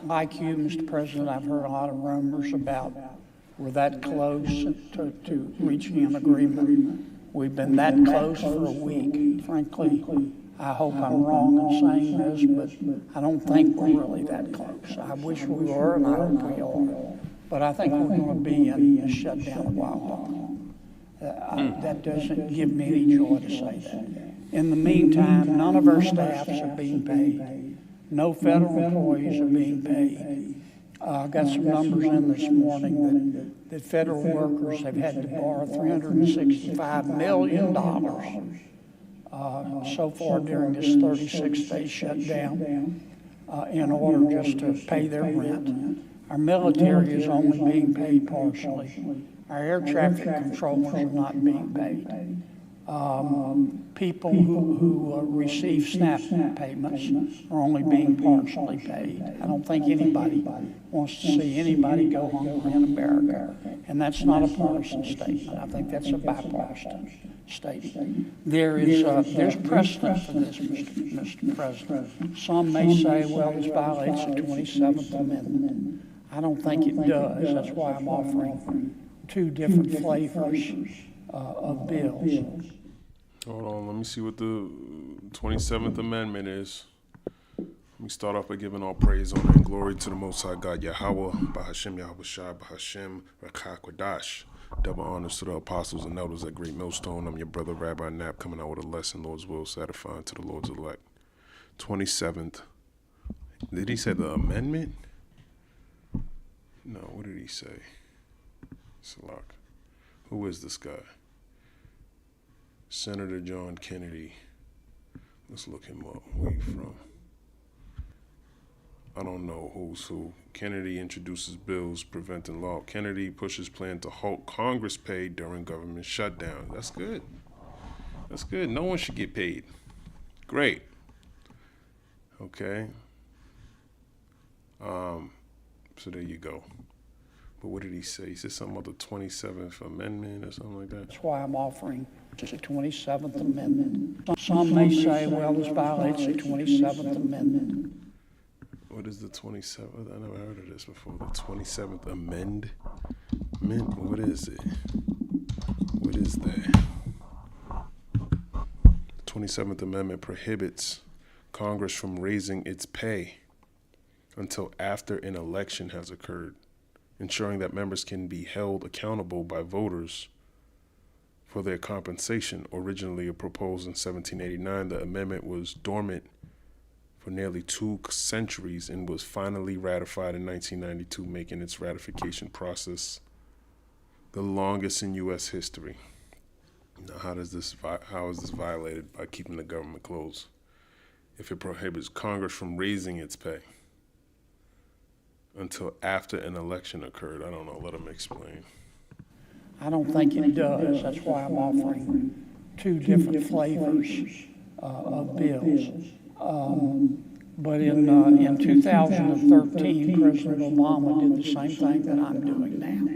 like you, Mr. President, I've heard a lot of rumors about we're that close to reaching an agreement. We've been that close for a week. Frankly, I hope I'm wrong in saying this, but I don't think we're really that close. I wish we were, and I hope we are. But I think we're going to be in a shutdown a while longer. That doesn't give me any joy to say that. In the meantime, none of our staffs are being paid. No federal employees are being paid. I got some numbers in this morning that federal workers have had to borrow $365 million so far during this 36-day shutdown in order just to pay their rent. Our military is only being paid partially. Our air traffic controllers are not being paid. People who receive SNAP payments are only being partially paid. I don't think anybody wants to see anybody go hungry in America. And that's not a partisan statement. I think that's a bipartisan statement. There's precedent for this, Mr. President. Some may say, well, this violates the 27th Amendment. I don't think it does. That's why I'm offering two different flavors of bills. Hold on, let me see what the 27th Amendment is. Let me start off by giving all praise, honor, and glory to the Most High God, Yahweh, Bahashem, Yahweh Shai, Bahashem, Rakha Kwadash. Double honors to the apostles and elders at Great Millstone. I'm your brother, Rabbi Knapp, coming out with a lesson, Lord's will, satisfying to the Lord's elect. 27th. Did he say the amendment? No, what did he say? Salak. Who is this guy? Senator John Kennedy. Let's look him up. Where you from? I don't know who's who. Kennedy introduces bills preventing law. Kennedy pushes plan to halt Congress pay during government shutdown. That's good. That's good. No one should get paid. Great. Okay. So there you go. But what did he say? He said something about the 27th Amendment or something like that. That's why I'm offering the 27th Amendment. Some may say, well, this violates the 27th Amendment. What is the 27th? I never heard of this before. The 27th Amendment? What is it? What is that? The 27th Amendment prohibits Congress from raising its pay until after an election has occurred, ensuring that members can be held accountable by voters for their compensation. Originally proposed in 1789, the amendment was dormant for nearly 2 centuries and was finally ratified in 1992, making its ratification process the longest in U.S. history. Now, how is this violated? By keeping the government closed. If it prohibits Congress from raising its pay until after an election occurred. I don't know, let him explain. I don't think it does. That's why I'm offering two different flavors of bills. But in 2013, President Obama did the same thing that I'm doing now.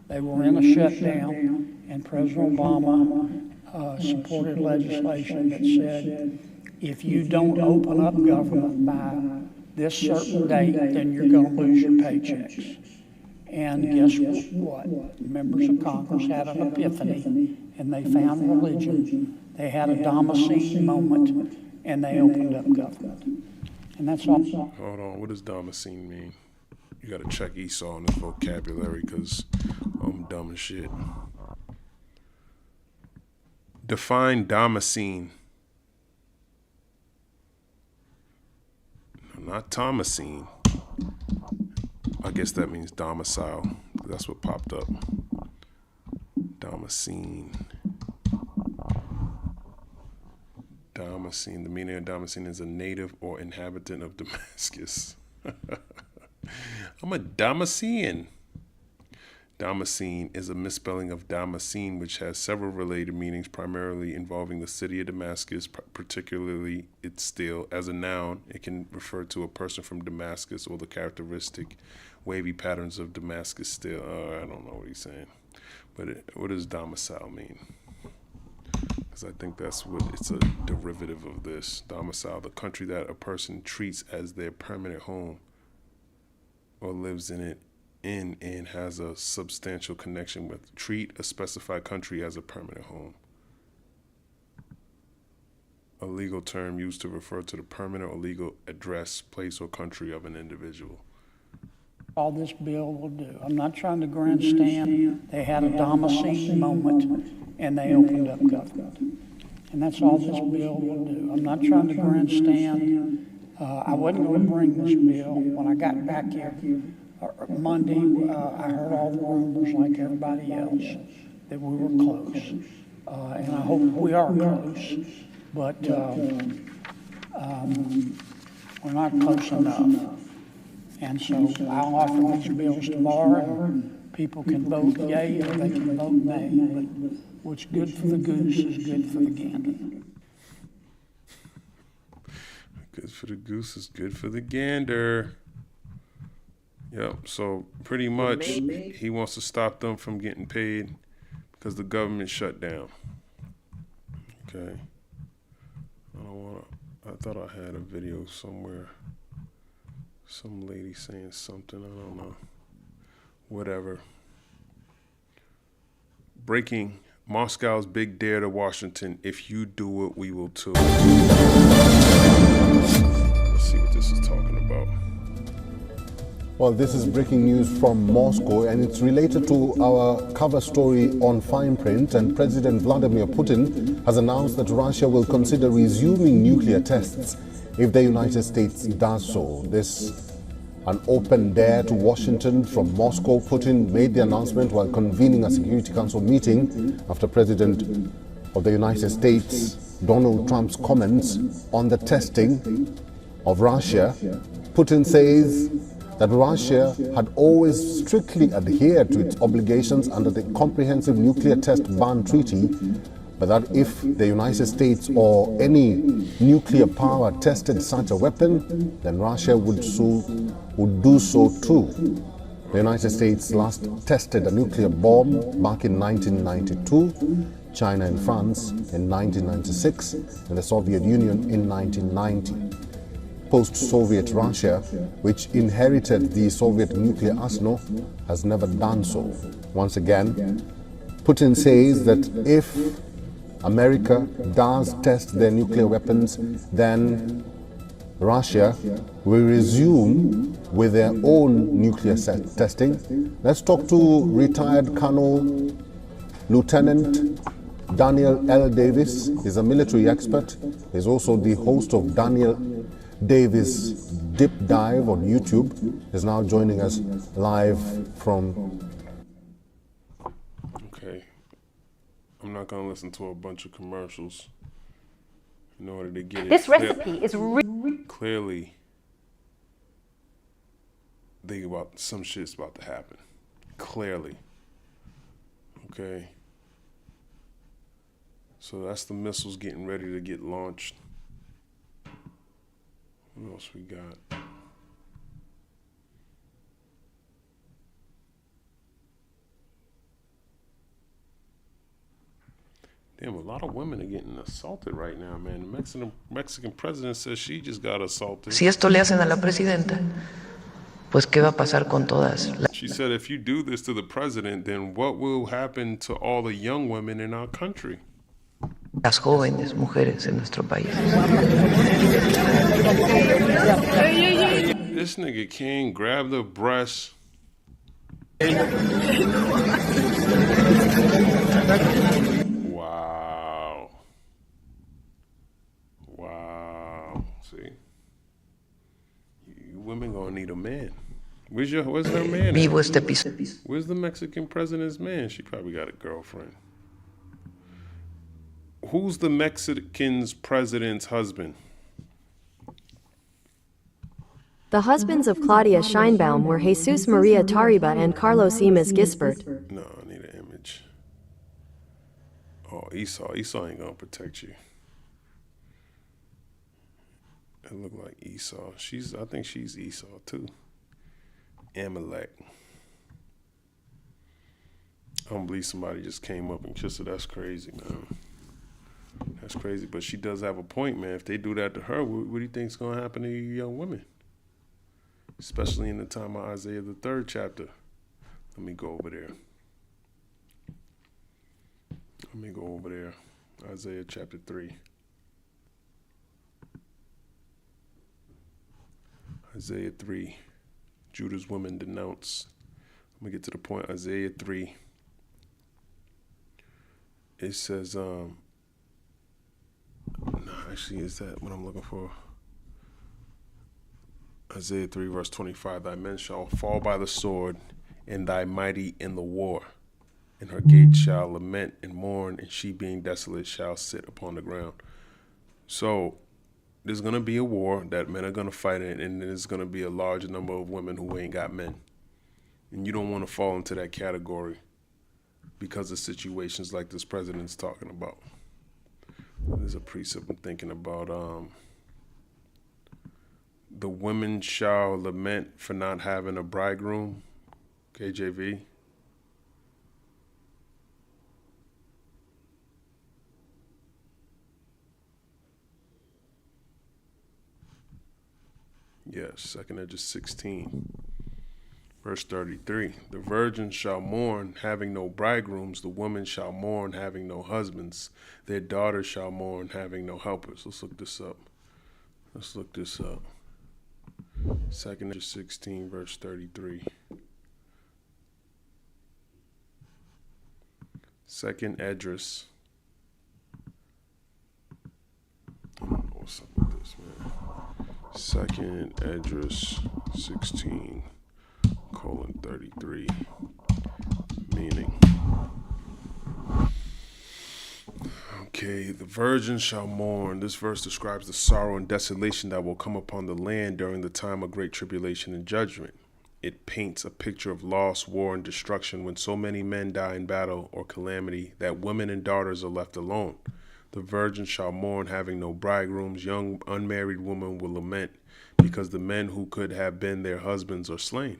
They were in a shutdown, and President Obama supported legislation that said, if you don't open up government by this certain date, then you're going to lose your paychecks. And guess what? Members of Congress had an epiphany, and they found religion. They had a Damascene moment, and they opened up government. And that's all. Hold on, what does Damascene mean? You got to check Esau in his vocabulary, because I'm dumb as shit. Define Damascene. Not Thomasine. I guess that means domicile. That's what popped up. Damascene. Damascene. The meaning of Damascene is a native or inhabitant of Damascus. I'm a Damascene. Damascene is a misspelling of Damascene, which has several related meanings, primarily involving the city of Damascus, particularly its steel. As a noun, it can refer to a person from Damascus or the characteristic wavy patterns of Damascus steel. I don't know what he's saying. But what does domicile mean? Because I think that's what it's a derivative of this. Domicile, the country that a person treats as their permanent home. or lives in it and has a substantial connection with. Treat a specified country as a permanent home. A legal term used to refer to the permanent or legal address, place, or country of an individual. All this bill will do. I'm not trying to grandstand. They had a Damascene moment and they opened up government. And that's all this bill will do. I'm not trying to grandstand. I wasn't going to bring this bill. When I got back here Monday, I heard all the rumors like everybody else that we were close. And I hope we are close, but we're not close enough. And so I'll offer these bills tomorrow, and people can vote yay or they can vote nay. But what's good for the goose is good for the gander. Good for the goose is good for the gander. Yep, so pretty much he wants to stop them from getting paid because the government shut down. Okay. I thought I had a video somewhere. Some lady saying something, I don't know. Whatever. Breaking Moscow's big dare to Washington. If you do it, we will too. Let's see what this is talking about. Well, this is breaking news from Moscow, and it's related to our cover story on fine print. And President Vladimir Putin has announced that Russia will consider resuming nuclear tests if the United States does so. This an open dare to Washington from Moscow. Putin made the announcement while convening a Security Council meeting after President of the United States, Donald Trump's comments on the testing of Russia. Putin says that Russia had always strictly adhered to its obligations under the Comprehensive Nuclear Test Ban Treaty, but that if the United States or any nuclear power tested such a weapon, then Russia would do so too. The United States last tested a nuclear bomb back in 1992, China and France in 1996, and the Soviet Union in 1990. Post-Soviet Russia, which inherited the Soviet nuclear arsenal, has never done so. Once again, Putin says that if America does test their nuclear weapons, then Russia will resume with their own nuclear testing. Let's talk to retired Colonel Lieutenant Daniel L. Davis. He's a military expert. He's also the host of Daniel Davis Deep Dive on YouTube. Is now joining us live from... Okay. I'm not going to listen to a bunch of commercials in order to get it. This recipe is clearly think about some shit's about to happen. Clearly. Okay. So that's the missiles getting ready to get launched. What else we got? Damn, a lot of women are getting assaulted right now, man. The Mexican president says she just got assaulted. Si esto le hacen a la presidenta, pues ¿qué va a pasar con todas? She said if you do this to the president, then what will happen to all the young women in our country? Las jóvenes mujeres en nuestro país. This nigga King grabbed her breast. Wow. Wow. See? You women gonna need a man. Where's her man? Vivo este episodio. Where's the Mexican president's man? She probably got a girlfriend. Who's the Mexican president's husband? The husbands of Claudia Sheinbaum were Jesus Maria Tariba and Carlos Emas Gispert. No, I need an image. Oh, Esau. Esau ain't gonna protect you. It look like Esau. I think she's Esau too. Amalek. I don't believe somebody just came up and kissed her. That's crazy, man. That's crazy. But she does have a point, man. If they do that to her, what do you think's gonna happen to you young women? especially in the time of Isaiah, the 3rd chapter. Let me go over there. Isaiah chapter 3. Isaiah 3. Judah's women denounce. I'm going to get to the point. Isaiah 3. It says, no, actually, is that what I'm looking for? Isaiah 3, verse 25. Thy men shall fall by the sword, and thy mighty in the war. And her gates shall lament and mourn, and she being desolate shall sit upon the ground. So there's going to be a war that men are going to fight in, and there's going to be a large number of women who ain't got men. And you don't want to fall into that category because of situations like this president's talking about. There's a precept I'm thinking about. The women shall lament for not having a bridegroom. KJV. Yes, 2 Edges 16, verse 33. The virgins shall mourn, having no bridegrooms. The women shall mourn, having no husbands. Their daughters shall mourn, having no helpers. Let's look this up. 2 Edges 16, verse 33. 2 Edges. I don't know what's up with this, man. 2 Edges 16, colon 33, meaning. Okay, the virgin shall mourn. This verse describes the sorrow and desolation that will come upon the land during the time of great tribulation and judgment. It paints a picture of loss, war, and destruction when so many men die in battle or calamity that women and daughters are left alone. The virgin shall mourn, having no bridegrooms. Young unmarried women will lament because the men who could have been their husbands are slain.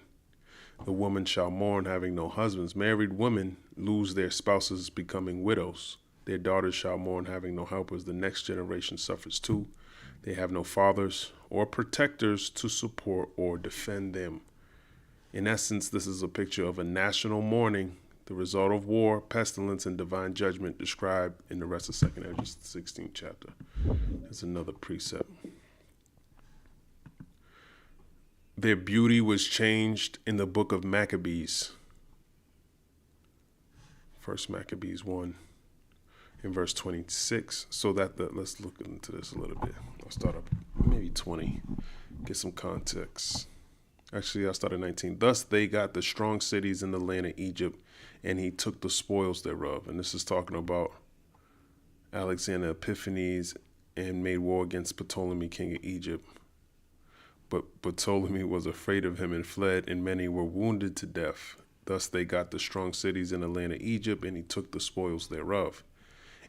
The woman shall mourn, having no husbands. Married women lose their spouses, becoming widows. Their daughters shall mourn, having no helpers. The next generation suffers too. They have no fathers or protectors to support or defend them. In essence, this is a picture of a national mourning, the result of war, pestilence, and divine judgment described in the rest of 2 Edges 16th chapter. There's another precept. Their beauty was changed in the book of Maccabees. 1 Maccabees 1 in verse 26. So that let's look into this a little bit. I'll start up maybe 20, get some context. Actually, I'll start at 19. Thus they got the strong cities in the land of Egypt, and he took the spoils thereof. And this is talking about Alexander Epiphanes and made war against Ptolemy, king of Egypt. But Ptolemy was afraid of him and fled, and many were wounded to death. Thus they got the strong cities in the land of Egypt, and he took the spoils thereof.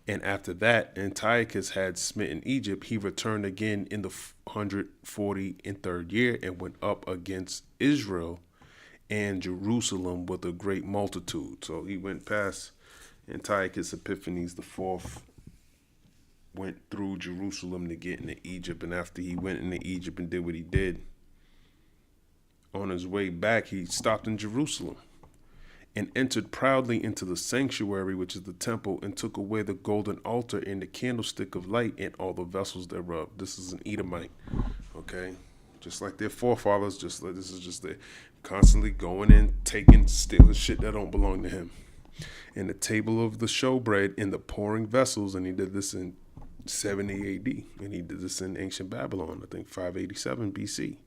And after that, Antiochus had smitten Egypt, he returned again in the 143rd year and went up against Israel and Jerusalem with a great multitude. So he went past Antiochus Epiphanes IV, went through Jerusalem to get into Egypt. And after he went into Egypt and did what he did, on his way back, he stopped in Jerusalem and entered proudly into the sanctuary, which is the temple, and took away the golden altar and the candlestick of light and all the vessels thereof. This is an Edomite, okay? Just like their forefathers, just like this is just they constantly going in, taking, stealing shit that don't belong to him. And the table of the showbread and the pouring vessels, and he did this in 70 AD, and he did this in ancient Babylon, I think 587 BC.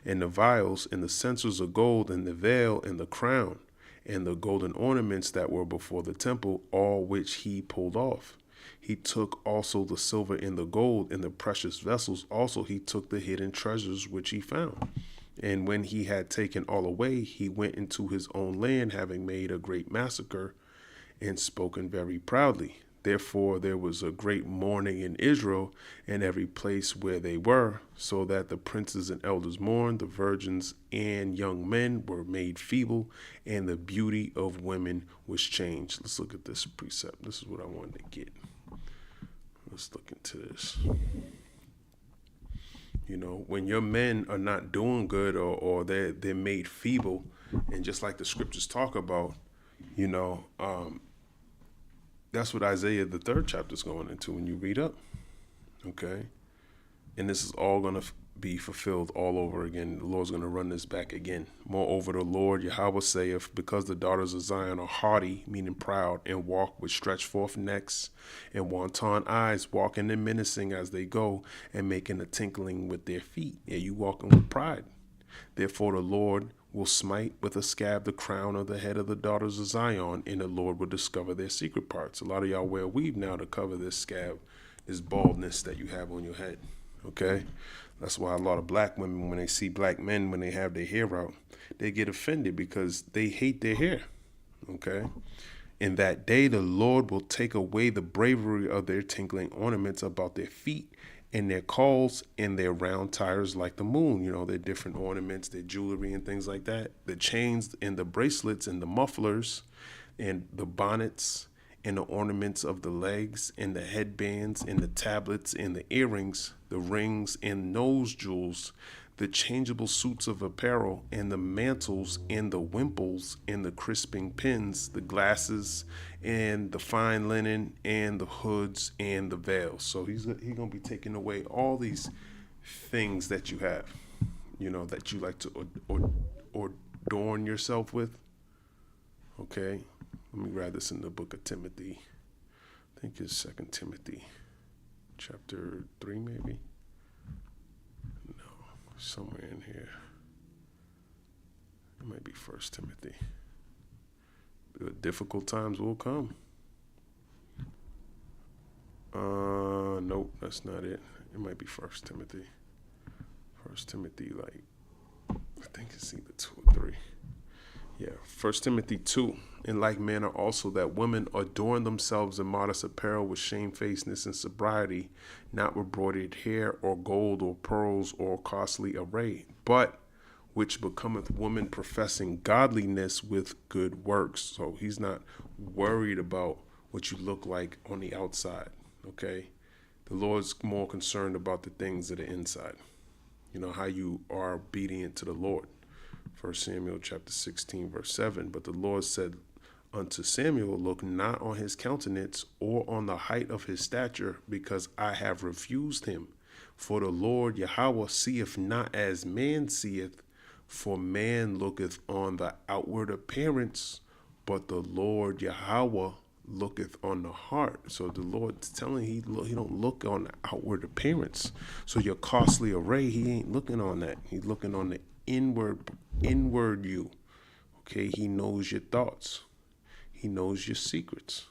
And the vials and the censers of gold and the veil and the crown and the golden ornaments that were before the temple, all which he pulled off. He took also the silver and the gold and the precious vessels. Also he took the hidden treasures which he found. And when he had taken all away, he went into his own land, having made a great massacre and spoken very proudly. Therefore there was a great mourning in Israel and every place where they were, so that the princes and elders mourned, the virgins and young men were made feeble, and the beauty of women was changed. Let's look at this precept. This is what I wanted to get. Let's look into this. You know, when your men are not doing good, or they're made feeble, and just like the scriptures talk about, you know, that's what Isaiah the 3rd chapter is going into when you read up. Okay, and this is all going to be fulfilled all over again. The Lord's going to run this back again. Moreover, the Lord Yahweh saith, because the daughters of Zion are haughty, meaning proud, and walk with stretched forth necks and wanton eyes, walking and menacing as they go, and making a tinkling with their feet. Yeah, you walking with pride. Therefore the Lord will smite with a scab the crown of the head of the daughters of Zion, and the Lord will discover their secret parts. A lot of y'all wear weave now to cover this scab, this baldness that you have on your head. Okay, that's why a lot of black women, when they see black men, when they have their hair out, they get offended because they hate their hair. Okay, in that day the Lord will take away the bravery of their tinkling ornaments about their feet, and their calls and their round tires like the moon. You know, their different ornaments, their jewelry and things like that, the chains and the bracelets and the mufflers and the bonnets and the ornaments of the legs and the headbands and the tablets and the earrings, the rings and nose jewels, the changeable suits of apparel and the mantles and the wimples and the crisping pins, the glasses and the fine linen and the hoods and the veils. So he's gonna be taking away all these things that you have, you know, that you like to adorn yourself with. Okay, let me grab this in the book of Timothy. I think it's 2 Timothy chapter 3 maybe. No, somewhere in here. It might be 1 Timothy. The difficult times will come. Nope, that's not it. It might be 1 Timothy. 1 Timothy, like, I think it's either 2 or 3. Yeah, 1 Timothy 2. In like manner also that women adorn themselves in modest apparel with shamefacedness and sobriety, not with broidered hair or gold or pearls or costly array, but which becometh woman professing godliness with good works. So he's not worried about what you look like on the outside, okay? The Lord's more concerned about the things that are inside. You know, how you are obedient to the Lord. 1 Samuel chapter 16, verse 7. But the Lord said unto Samuel, look not on his countenance or on the height of his stature, because I have refused him. For the Lord Yahweh seeth not as man seeth, for man looketh on the outward appearance, but the Lord Yahweh looketh on the heart. So the Lord's telling he don't look on the outward appearance. So your costly array, he ain't looking on that. He's looking on the inward you. Okay, he knows your thoughts. He knows your secrets.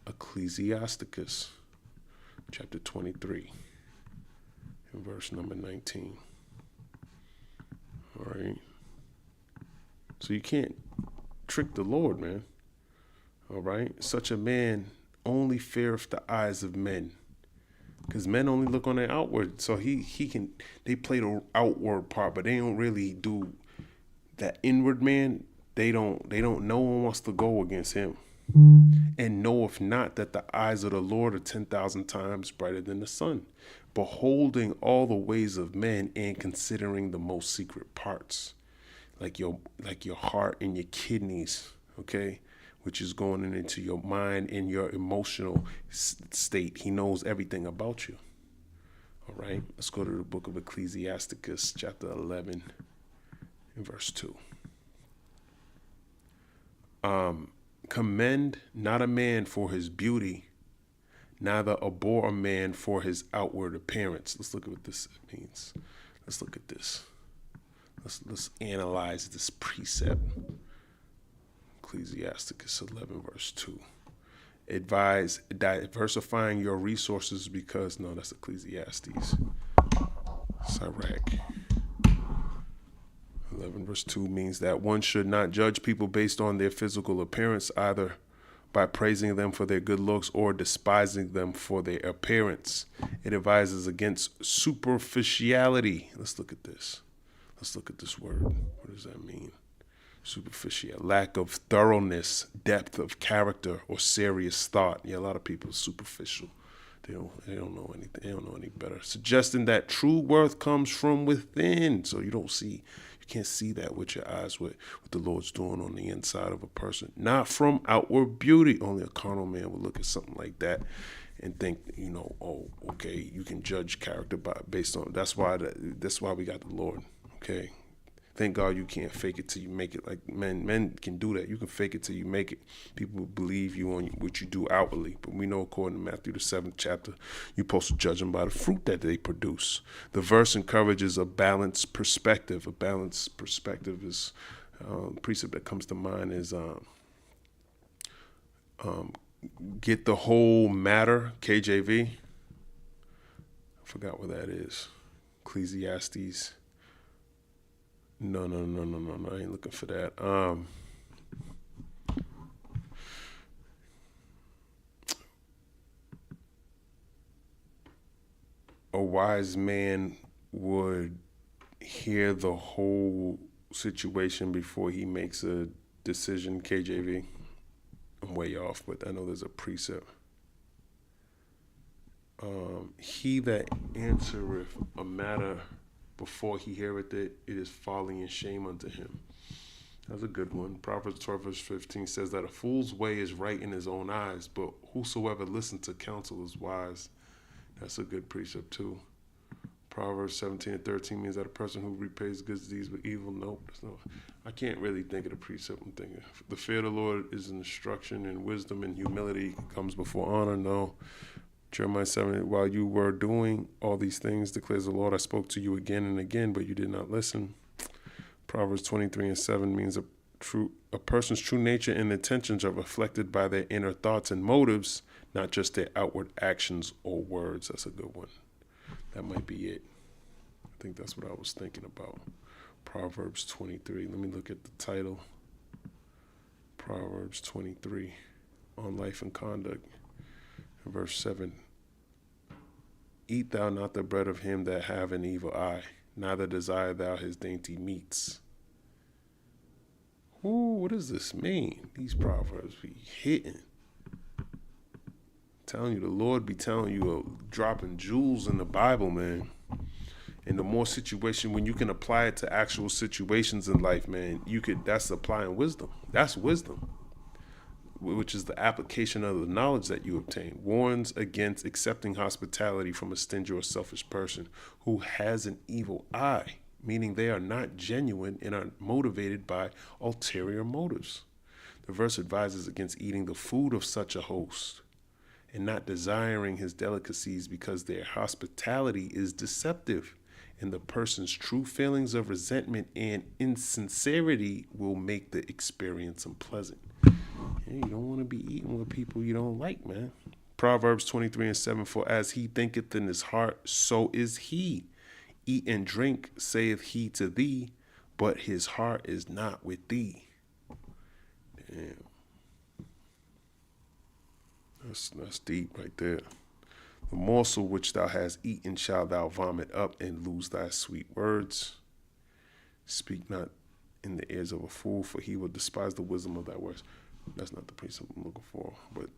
Ecclesiasticus chapter 23 and verse number 19. All right. So you can't trick the Lord, man. All right. Such a man only feareth the eyes of men, because men only look on the outward. So they play the outward part, but they don't really do that inward man. They don't, no one wants to go against him. And knoweth not that the eyes of the Lord are 10,000 times brighter than the sun, beholding all the ways of men and considering the most secret parts, like your heart and your kidneys, okay, which is going into your mind and your emotional state. He knows everything about you. All right, let's go to the book of Ecclesiasticus chapter 11 and verse 2. Commend not a man for his beauty, neither abhor a man for his outward appearance. Let's look at what this means. Let's look at this. Let's analyze this precept. Ecclesiasticus 11 verse 2. Advise diversifying your resources because, no, that's Ecclesiastes. Sirach. 11 verse 2 means that one should not judge people based on their physical appearance, either by praising them for their good looks or despising them for their appearance. It advises against superficiality. Let's look at this. Let's look at this word. What does that mean? Superficial, lack of thoroughness, depth of character, or serious thought. Yeah, a lot of people are superficial. They don't know anything. They don't know any better. Suggesting that true worth comes from within. So you can't see that with your eyes, what the Lord's doing on the inside of a person. Not from outward beauty. Only a carnal man would look at something like that and think, oh, okay, you can judge character based on, that's why we got the Lord, okay? Thank God you can't fake it till you make it. Like men can do that. You can fake it till you make it. People believe you on what you do outwardly. But we know according to Matthew the 7th chapter, you're supposed to judge them by the fruit that they produce. The verse encourages a balanced perspective. A balanced perspective is, precept that comes to mind is get the whole matter, KJV. I forgot what that is. Ecclesiastes. No, I ain't looking for that. A wise man would hear the whole situation before he makes a decision, KJV. I'm way off, but I know there's a precept. He that answereth a matter before he heareth it, it is folly and shame unto him. That's a good one. Proverbs 12 verse 15 says that a fool's way is right in his own eyes, but whosoever listens to counsel is wise. That's a good precept too. Proverbs 17 and 13 means that a person who repays good deeds with evil. Nope. I can't really think of the precept I'm thinking. The fear of the Lord is instruction, and wisdom and humility comes before honor. No. Jeremiah 7, while you were doing all these things, declares the Lord, I spoke to you again and again, but you did not listen. Proverbs 23 and 7 means a person's true nature and intentions are reflected by their inner thoughts and motives, not just their outward actions or words. That's a good one. That might be it. I think that's what I was thinking about. Proverbs 23. Let me look at the title. Proverbs 23 on life and conduct. Verse 7, eat thou not the bread of him that have an evil eye, neither desire thou his dainty meats. Ooh, what does this mean? These proverbs be hitting. Telling you, the Lord be telling you, dropping jewels in the Bible, man. And the more situation, when you can apply it to actual situations in life, man, that's applying wisdom. That's wisdom, which is the application of the knowledge that you obtain. Warns against accepting hospitality from a stingy or selfish person who has an evil eye, meaning they are not genuine and are motivated by ulterior motives. The verse advises against eating the food of such a host and not desiring his delicacies because their hospitality is deceptive, and the person's true feelings of resentment and insincerity will make the experience unpleasant. You don't want to be eating with people you don't like, man. Proverbs 23 and 7, for as he thinketh in his heart, so is he. Eat and drink, saith he to thee, but his heart is not with thee. Damn. That's deep right there. The morsel which thou hast eaten shalt thou vomit up and lose thy sweet words. Speak not in the ears of a fool, for he will despise the wisdom of thy words. That's not the precept I'm looking for, but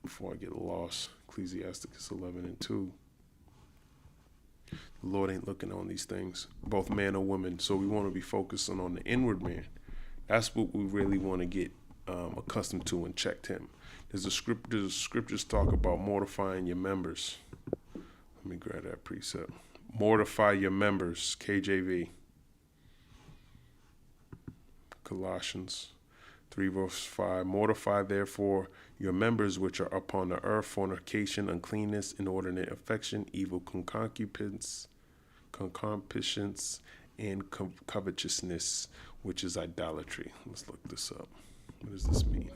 before I get lost, Ecclesiastes 11 and 2. The Lord ain't looking on these things, both man or woman, so we want to be focusing on the inward man. That's what we really want to get accustomed to and checked him. There's scriptures talk about mortifying your members. Let me grab that precept. Mortify your members, KJV. Colossians 3 verse 5, mortify therefore your members which are upon the earth, fornication, uncleanness, inordinate affection, evil concupiscence, and covetousness, which is idolatry. Let's look this up. What does this mean?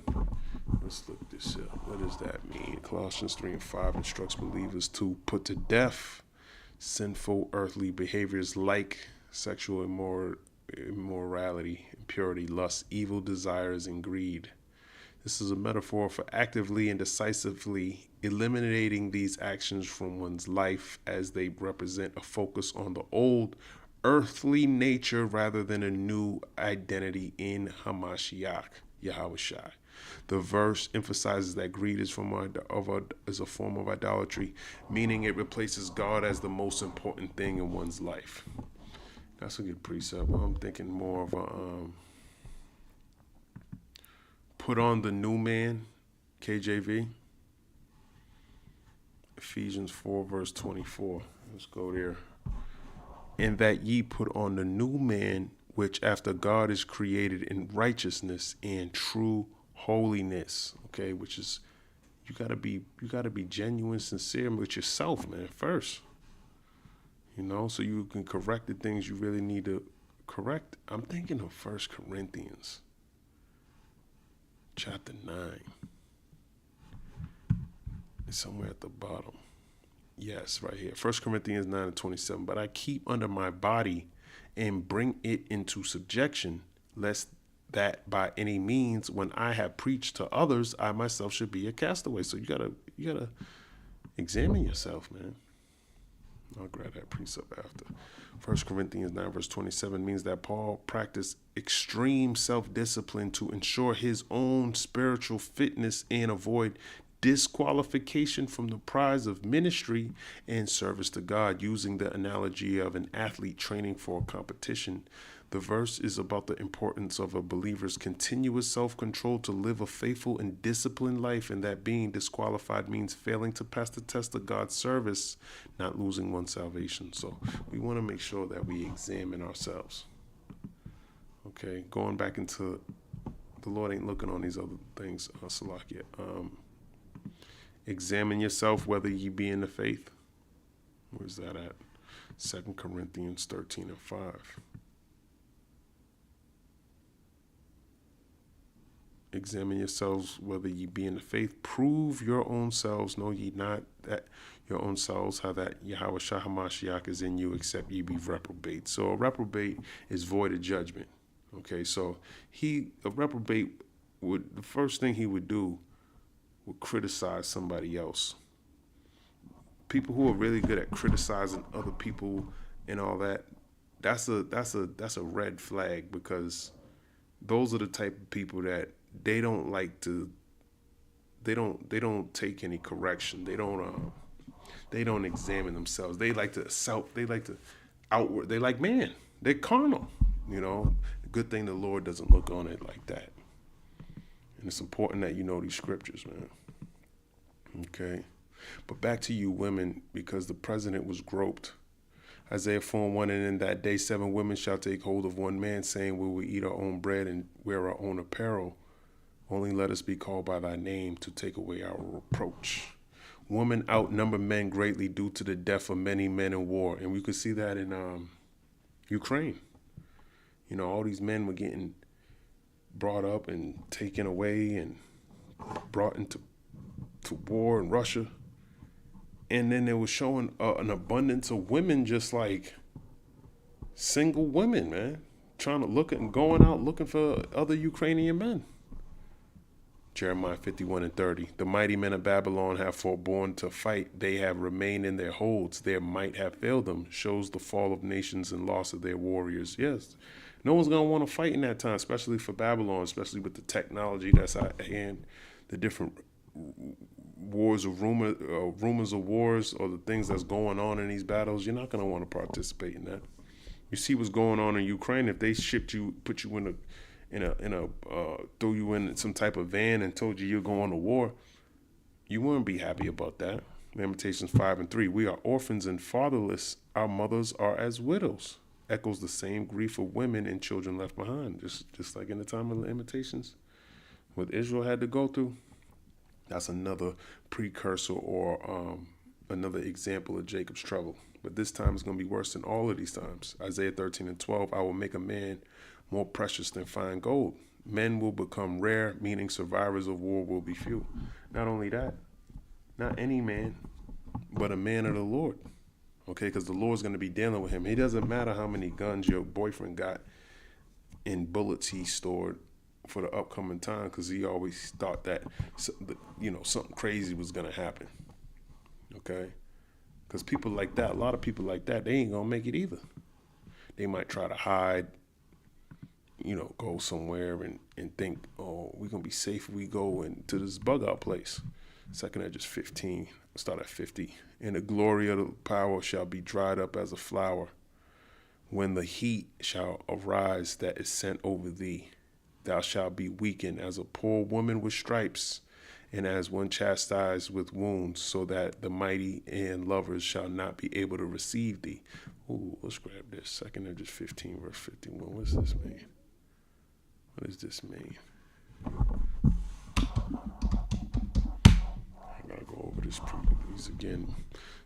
Let's look this up. What does that mean? Colossians 3 and 5 instructs believers to put to death sinful earthly behaviors like sexual immorality, impurity, lust, evil desires, and greed. This is a metaphor for actively and decisively eliminating these actions from one's life, as they represent a focus on the old earthly nature rather than a new identity in Hamashiach, Yahushua. The verse emphasizes that greed is is a form of idolatry, meaning it replaces God as the most important thing in one's life. That's a good precept. I'm thinking more of a put on the new man, KJV. Ephesians 4 verse 24. Let's go there. And that ye put on the new man, which after God is created in righteousness and true holiness. Okay, which is you gotta be genuine, sincere with yourself, man, first. You know, so you can correct the things you really need to correct. I'm thinking of 1 Corinthians chapter 9. It's somewhere at the bottom. Yes, right here. 1 Corinthians 9 and 27. But I keep under my body and bring it into subjection, lest that by any means, when I have preached to others, I myself should be a castaway. So you gotta examine yourself, man. I'll grab that precept after. 1 Corinthians 9 verse 27 means that Paul practiced extreme self-discipline to ensure his own spiritual fitness and avoid disqualification from the prize of ministry and service to God. Using the analogy of an athlete training for a competition, the verse is about the importance of a believer's continuous self-control to live a faithful and disciplined life, and that being disqualified means failing to pass the test of God's service, not losing one's salvation. So we want to make sure that we examine ourselves. Okay, going back into the Lord ain't looking on these other things, Salakia. Examine yourself whether ye be in the faith. Where's that at? 2 Corinthians 13 and 5. Examine yourselves whether ye be in the faith. Prove your own selves. Know ye not that your own selves, how that Yahweh Shah HaMashiach is in you, except ye be reprobate. So a reprobate is void of judgment. Okay, so a reprobate the first thing he would do would criticize somebody else. People who are really good at criticizing other people and all that, that's a red flag, because those are the type of people that they don't take any correction. They don't examine themselves. They like man. They're carnal, you know. The good thing the Lord doesn't look on it like that. And it's important that you know these scriptures, man. Okay. But back to you women, because the president was groped. Isaiah 4:1, and in that day 7 women shall take hold of one man, saying, we will eat our own bread and wear our own apparel. Only let us be called by thy name to take away our reproach. Women outnumber men greatly due to the death of many men in war. And we could see that in Ukraine. You know, all these men were getting brought up and taken away and brought into war in Russia. And then they were showing an abundance of women, just like single women, man, going out looking for other Ukrainian men. Jeremiah 51 and 30. The mighty men of Babylon have forborne to fight. They have remained in their holds. Their might have failed them. Shows the fall of nations and loss of their warriors. Yes, no one's going to want to fight in that time, especially for Babylon, especially with the technology that's at hand, the different rumors of wars, or the things that's going on in these battles. You're not going to want to participate in that. You see what's going on in Ukraine. If they put you threw you in some type of van and told you you're going to war, you wouldn't be happy about that. Lamentations 5 and 3. We are orphans and fatherless. Our mothers are as widows. Echoes the same grief of women and children left behind, just like in the time of Lamentations, what Israel had to go through. That's another precursor or another example of Jacob's trouble. But this time is going to be worse than all of these times. Isaiah 13 and 12, I will make a man more precious than fine gold. Men will become rare, meaning survivors of war will be few. Not only that, not any man, but a man of the Lord. Okay, because the Lord's going to be dealing with him. It doesn't matter how many guns your boyfriend got and bullets he stored for the upcoming time, because he always thought that, something crazy was going to happen. Okay? Because people like that, a lot of people like that, they ain't going to make it either. They might try to hide go somewhere and think, oh, we're going to be safe if we go into this bug out place. 2nd Edges 15, start at 50. And the glory of the power shall be dried up as a flower when the heat shall arise that is sent over thee. Thou shalt be weakened as a poor woman with stripes, and as one chastised with wounds, so that the mighty and lovers shall not be able to receive thee. Ooh, let's grab this. 2nd Edges 15, verse 51. What does this mean? What does this mean? I gotta go over this again.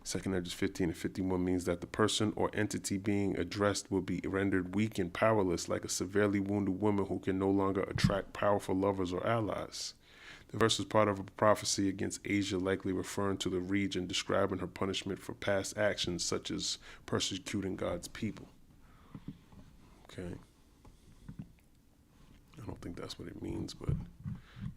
2nd Edges 15 and 51 means that the person or entity being addressed will be rendered weak and powerless, like a severely wounded woman who can no longer attract powerful lovers or allies. The verse is part of a prophecy against Asia, likely referring to the region, describing her punishment for past actions such as persecuting God's people. Okay. I don't think that's what it means, but it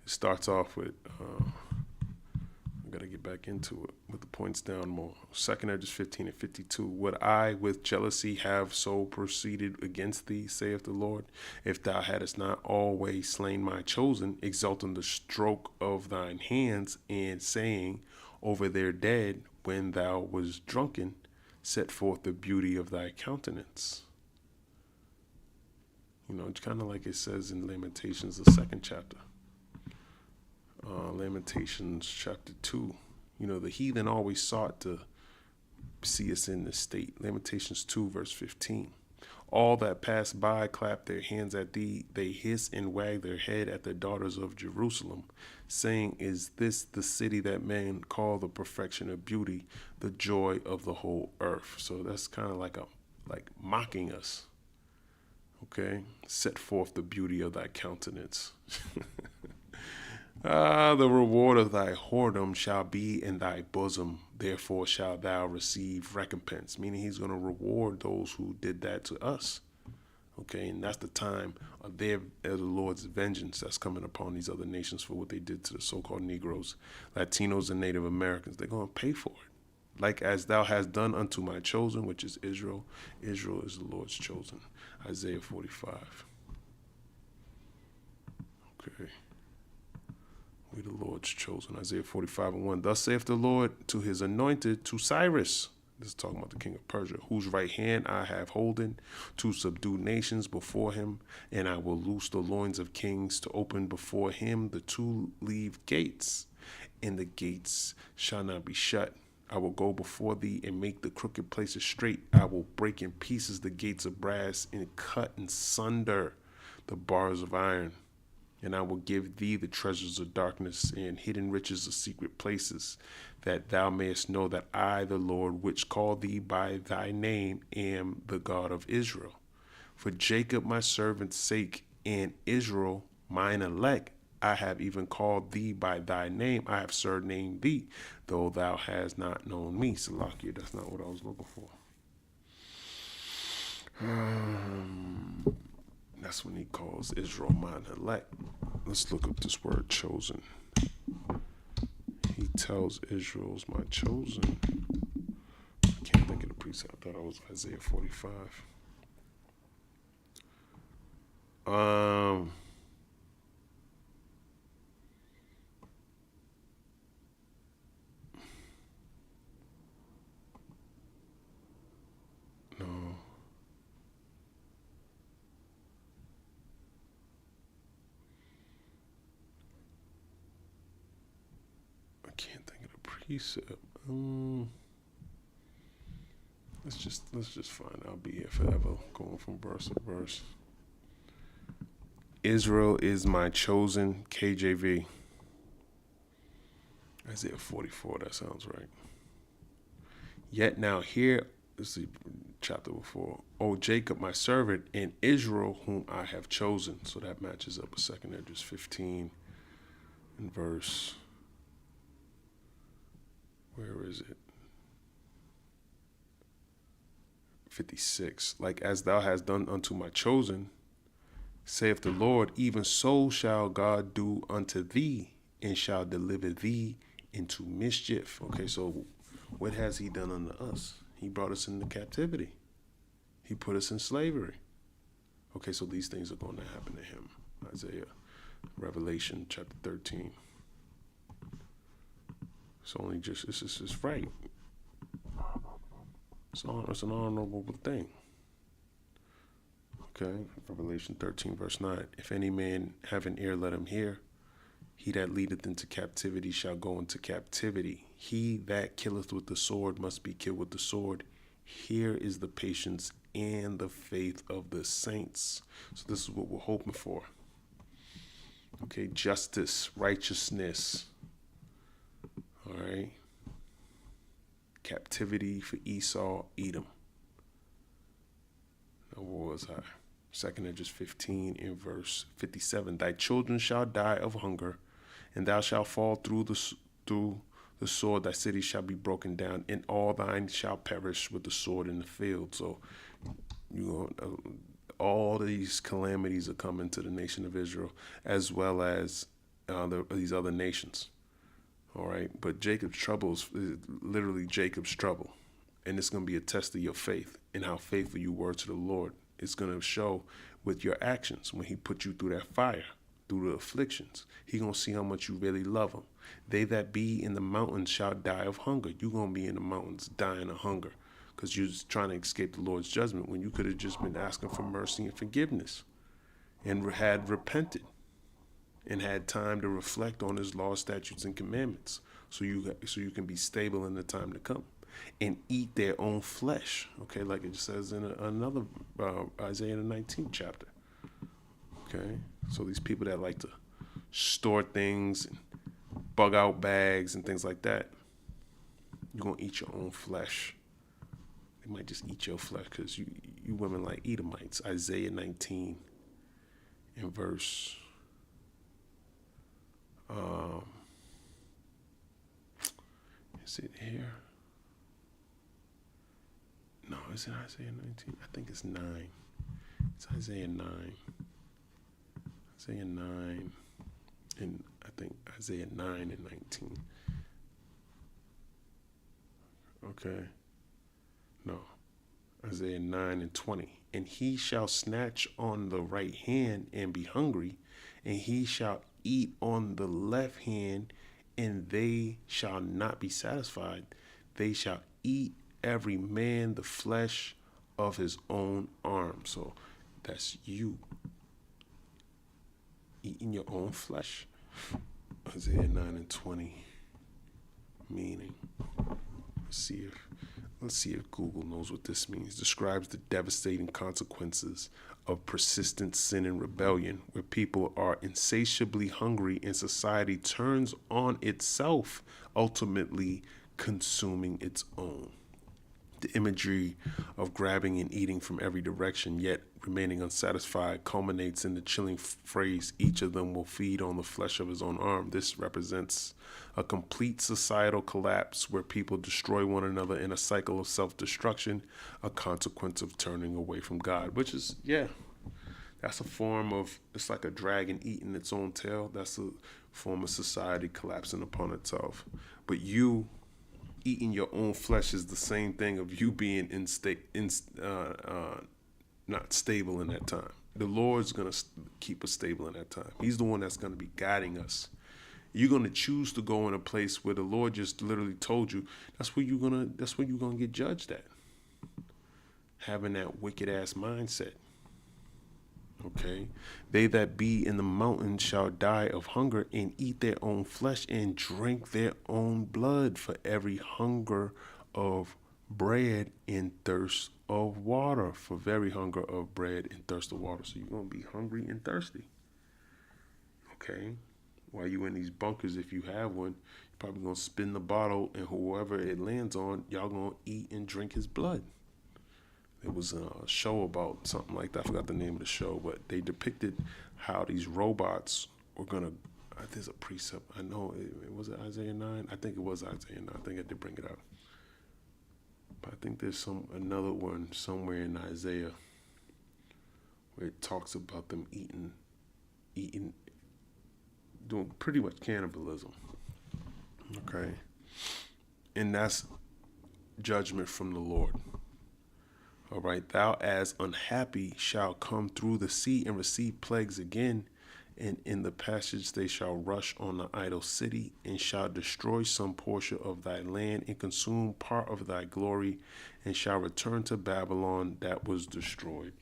starts off with, I got to get back into it with the points down more. 2nd Edges 15 and 52. Would I with jealousy have so proceeded against thee, saith the Lord, if thou hadst not always slain my chosen, exalting the stroke of thine hands, and saying over their dead, when thou was drunken, set forth the beauty of thy countenance. It's kind of like it says in Lamentations, the 2nd chapter. Lamentations chapter 2. The heathen always sought to see us in this state. Lamentations 2, verse 15. All that pass by clap their hands at thee. They hiss and wag their head at the daughters of Jerusalem, saying, is this the city that men call the perfection of beauty, the joy of the whole earth? So that's kind of like mocking us. Okay? Set forth the beauty of thy countenance. The reward of thy whoredom shall be in thy bosom, therefore shalt thou receive recompense. Meaning he's going to reward those who did that to us. Okay, and that's the time of the Lord's vengeance that's coming upon these other nations for what they did to the so-called Negroes, Latinos, and Native Americans. They're going to pay for it. Like as thou hast done unto my chosen, which is Israel. Israel is the Lord's chosen. Isaiah 45. Okay. We the Lord's chosen. Isaiah 45 and 1. Thus saith the Lord to his anointed, to Cyrus. This is talking about the king of Persia, whose right hand I have holden, to subdue nations before him, and I will loose the loins of kings, to open before him the two-leaved gates, and the gates shall not be shut. I will go before thee and make the crooked places straight. I will break in pieces the gates of brass and cut in sunder the bars of iron. And I will give thee the treasures of darkness and hidden riches of secret places, that thou mayest know that I, the Lord, which called thee by thy name, am the God of Israel. For Jacob my servant's sake, and Israel mine elect, I have even called thee by thy name. I have surnamed thee, though thou hast not known me. Salakia, that's not what I was looking for. That's when he calls Israel mine elect. Let's look up this word chosen. He tells Israel's my chosen. I can't think of the precept. I thought it was Isaiah 45. Precept. Let's just find. I'll be here forever, going from verse to verse. Israel is my chosen, KJV. Isaiah 44. That sounds right. Yet now here, let's see, chapter before. O Jacob, my servant, and Israel, whom I have chosen. So that matches up with 2nd Edges 15 and verse. Where is it? 56. Like as thou hast done unto my chosen, saith the Lord, even so shall God do unto thee, and shall deliver thee into mischief. Okay, so what has he done unto us? He brought us into captivity. He put us in slavery. Okay, so these things are going to happen to him. Isaiah, Revelation chapter 13. It's only just, it's right. It's an honorable thing. Okay, Revelation 13, verse 9. If any man have an ear, let him hear. He that leadeth into captivity shall go into captivity. He that killeth with the sword must be killed with the sword. Here is the patience and the faith of the saints. So this is what we're hoping for. Okay, justice, righteousness. All right. Captivity for Esau, Edom. Now, where was I? 2 Edges 15 in verse 57. Thy children shall die of hunger, and thou shalt fall through the sword. Thy city shall be broken down, and all thine shall perish with the sword in the field. So, all these calamities are coming to the nation of Israel, as well as these other nations. All right, but Jacob's trouble is literally Jacob's trouble, and it's going to be a test of your faith and how faithful you were to the Lord. It's going to show with your actions when he put you through that fire, through the afflictions. He going to see how much you really love him. They that be in the mountains shall die of hunger. You're going to be in the mountains dying of hunger because you're trying to escape the Lord's judgment when you could have just been asking for mercy and forgiveness and had repented and had time to reflect on his laws, statutes, and commandments so you can be stable in the time to come. And eat their own flesh, okay, like it says in another Isaiah the 19th chapter. Okay, so these people that like to store things and bug out bags and things like that, you're gonna eat your own flesh. They might just eat your flesh because you women like Edomites. Isaiah 19 in verse is it here? No, is it Isaiah 19? I think it's 9. It's Isaiah 9. Isaiah 9. And I think Isaiah 9 and 19. Okay. No. Isaiah 9 and 20. And he shall snatch on the right hand and be hungry, and he shall eat on the left hand, and they shall not be satisfied. They shall eat every man the flesh of his own arm. So that's you eating your own flesh. Isaiah 9 and 20. Meaning, let's see if Google knows what this means. Describes the devastating consequences of persistent sin and rebellion, where people are insatiably hungry and society turns on itself, ultimately consuming its own. The imagery of grabbing and eating from every direction, yet remaining unsatisfied, culminates in the chilling phrase, each of them will feed on the flesh of his own arm. This represents a complete societal collapse where people destroy one another in a cycle of self-destruction, a consequence of turning away from God, which is, that's a form of, it's like a dragon eating its own tail. That's a form of society collapsing upon itself. But you eating your own flesh is the same thing of you being not stable in that time. The Lord's going to keep us stable in that time. He's the one that's going to be guiding us. You're going to choose to go in a place where the Lord just literally told you that's where you're going to get judged at. Having that wicked ass mindset. Okay, they that be in the mountains shall die of hunger and eat their own flesh and drink their own blood, for every hunger of bread and thirst of water, for very hunger of bread and thirst of water. So you're going to be hungry and thirsty. Okay, while you in these bunkers, if you have one, you're probably going to spin the bottle, and whoever it lands on, y'all going to eat and drink his blood. It was a show about something like that. I forgot the name of the show, but they depicted how these robots were going to, there's a precept. I know, was it Isaiah 9? I think it was Isaiah 9. I think I did bring it up. But I think there's another one somewhere in Isaiah where it talks about them eating, doing pretty much cannibalism. Okay. And that's judgment from the Lord. All right, thou as unhappy shall come through the sea and receive plagues again, and in the passage they shall rush on the idle city, and shall destroy some portion of thy land, and consume part of thy glory, and shall return to Babylon that was destroyed.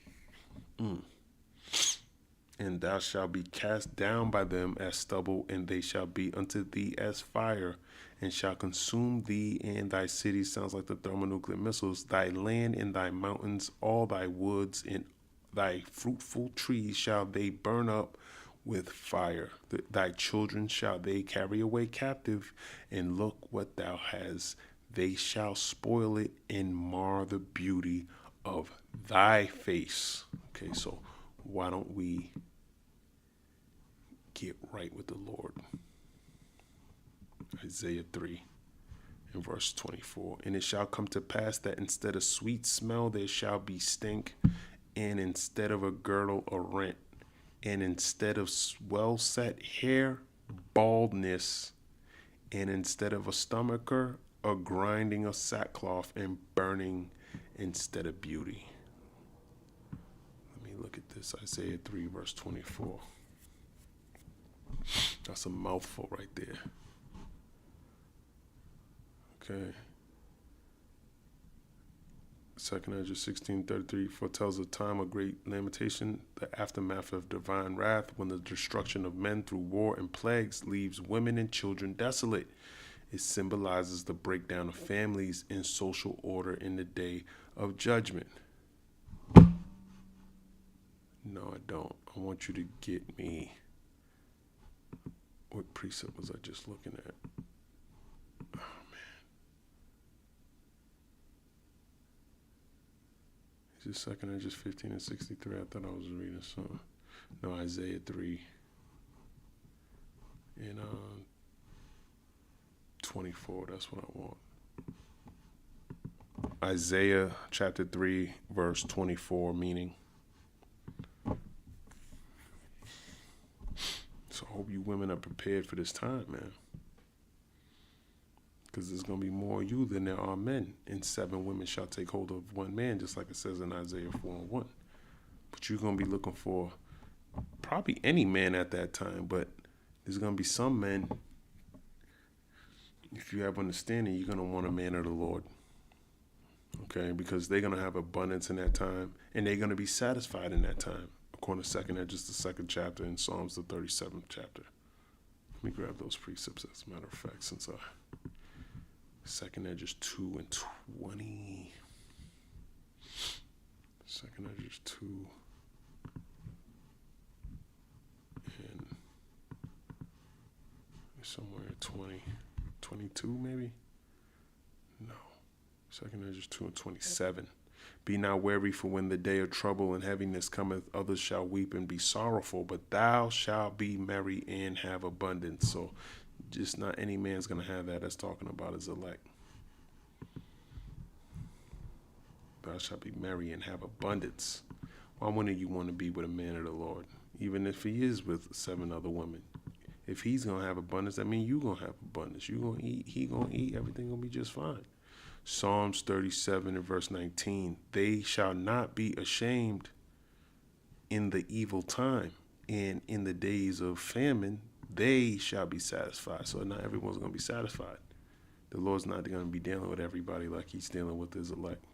And thou shalt be cast down by them as stubble, and they shall be unto thee as fire, and shall consume thee and thy cities. Sounds like the thermonuclear missiles. Thy land and thy mountains, all thy woods and thy fruitful trees shall they burn up with fire. Thy children shall they carry away captive, and look what thou hast. They shall spoil it and mar the beauty of thy face. Okay, so why don't we get right with the Lord? Isaiah 3 and verse 24. And it shall come to pass that instead of sweet smell there shall be stink, and instead of a girdle a rent, and instead of well set hair baldness, and instead of a stomacher a grinding of sackcloth, and burning instead of beauty. Let me look at this. Isaiah 3 verse 24. That's a mouthful right there. Okay. 2nd Ezra 16:33 foretells a time of great lamentation, the aftermath of divine wrath, when the destruction of men through war and plagues leaves women and children desolate. It symbolizes the breakdown of families and social order in the day of judgment. No, I don't. I want you to get me. What precept was I just looking at? Oh, man. Is this 2nd Ezra 15 and 63? I thought I was reading something. No, Isaiah 3 and 24. That's what I want. Isaiah chapter 3, verse 24, meaning. So I hope you women are prepared for this time, man. Because there's going to be more of you than there are men. And 7 women shall take hold of one man, just like it says in Isaiah 4:1. But you're going to be looking for probably any man at that time. But there's going to be some men, if you have understanding, you're going to want a man of the Lord. Okay? Because they're going to have abundance in that time. And they're going to be satisfied in that time. According to 2nd Ezra, the 2nd chapter, and Psalms, the 37th chapter. Let me grab those precepts, as a matter of fact, since 2nd Ezra 2 and 20. 2nd Ezra 2 and somewhere 20, 22 maybe? No. 2nd Ezra 2 and 27. Be not weary, for when the day of trouble and heaviness cometh, others shall weep and be sorrowful, but thou shalt be merry and have abundance. So just not any man's going to have that. That's talking about his elect. Thou shalt be merry and have abundance. Why wouldn't you want to be with a man of the Lord? Even if he is with 7 other women. If he's going to have abundance, that means you're going to have abundance. You're going to eat, he going to eat, everything going to be just fine. Psalms 37 and verse 19, they shall not be ashamed in the evil time, and in the days of famine, they shall be satisfied. So not everyone's going to be satisfied. The Lord's not going to be dealing with everybody like he's dealing with his elect.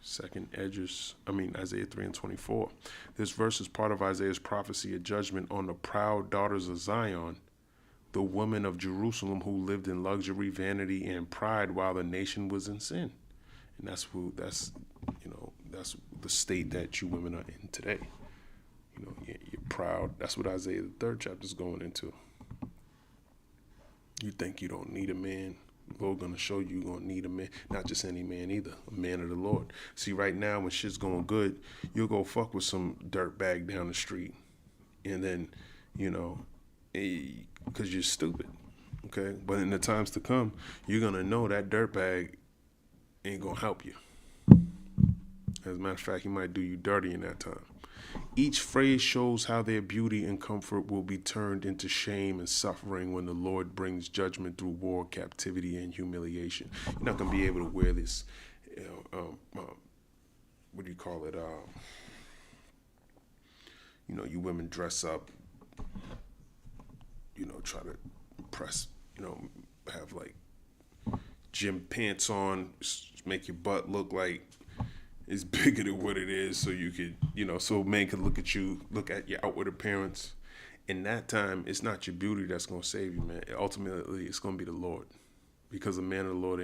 Isaiah 3 and 24. This verse is part of Isaiah's prophecy of judgment on the proud daughters of Zion, the women of Jerusalem who lived in luxury, vanity, and pride while the nation was in sin. And that's the state that you women are in today. You're proud. That's what Isaiah the 3rd chapter is going into. You think you don't need a man. The Lord going to show you going to need a man. Not just any man either. A man of the Lord. See, right now when shit's going good, you'll go fuck with some dirtbag down the street. And then, because you're stupid, okay? But in the times to come, you're going to know that dirtbag ain't going to help you. As a matter of fact, he might do you dirty in that time. Each phrase shows how their beauty and comfort will be turned into shame and suffering when the Lord brings judgment through war, captivity, and humiliation. You're not going to be able to wear this what do you call it? You women dress up, try to impress, have like gym pants on, make your butt look like it's bigger than what it is, so you could, so men could look at your outward appearance. In that time, it's not your beauty that's gonna save you, man. Ultimately, it's gonna be the Lord, because the man of the Lord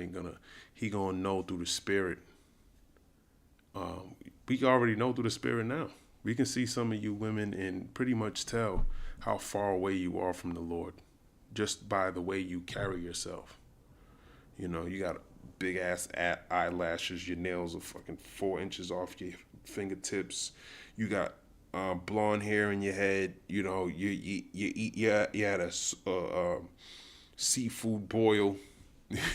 he gonna know through the Spirit. We already know through the Spirit now. We can see some of you women and pretty much tell how far away you are from the Lord just by the way you carry yourself. You got big ass eyelashes. Your nails are fucking 4 inches off your fingertips. You got blonde hair in your head. You had a seafood boil.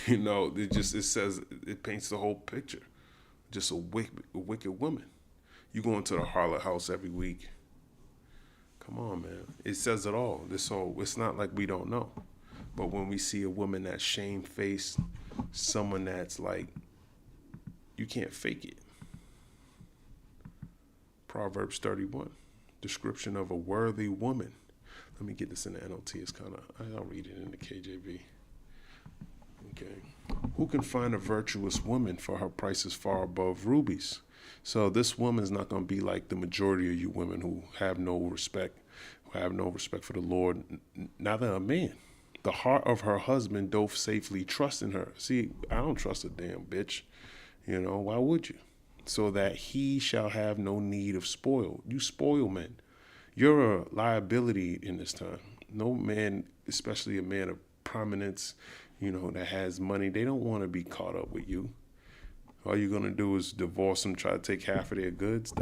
It paints the whole picture. Just a wicked woman. You go into the harlot house every week. Come on, man. It says it all. It's not like we don't know. But when we see a woman that's shamefaced, someone that's like, you can't fake it. Proverbs 31, description of a worthy woman. Let me get this in the NLT. I'll read it in the KJV. Okay. Who can find a virtuous woman, for her price is far above rubies? So this woman is not going to be like the majority of you women who have no respect for the Lord, neither a man. The heart of her husband doth safely trust in her. See, I don't trust a damn bitch. Why would you? So that he shall have no need of spoil. You spoil men. You're a liability in this time. No man, especially a man of prominence, that has money, they don't want to be caught up with you. All you're going to do is divorce them, try to take half of their goods.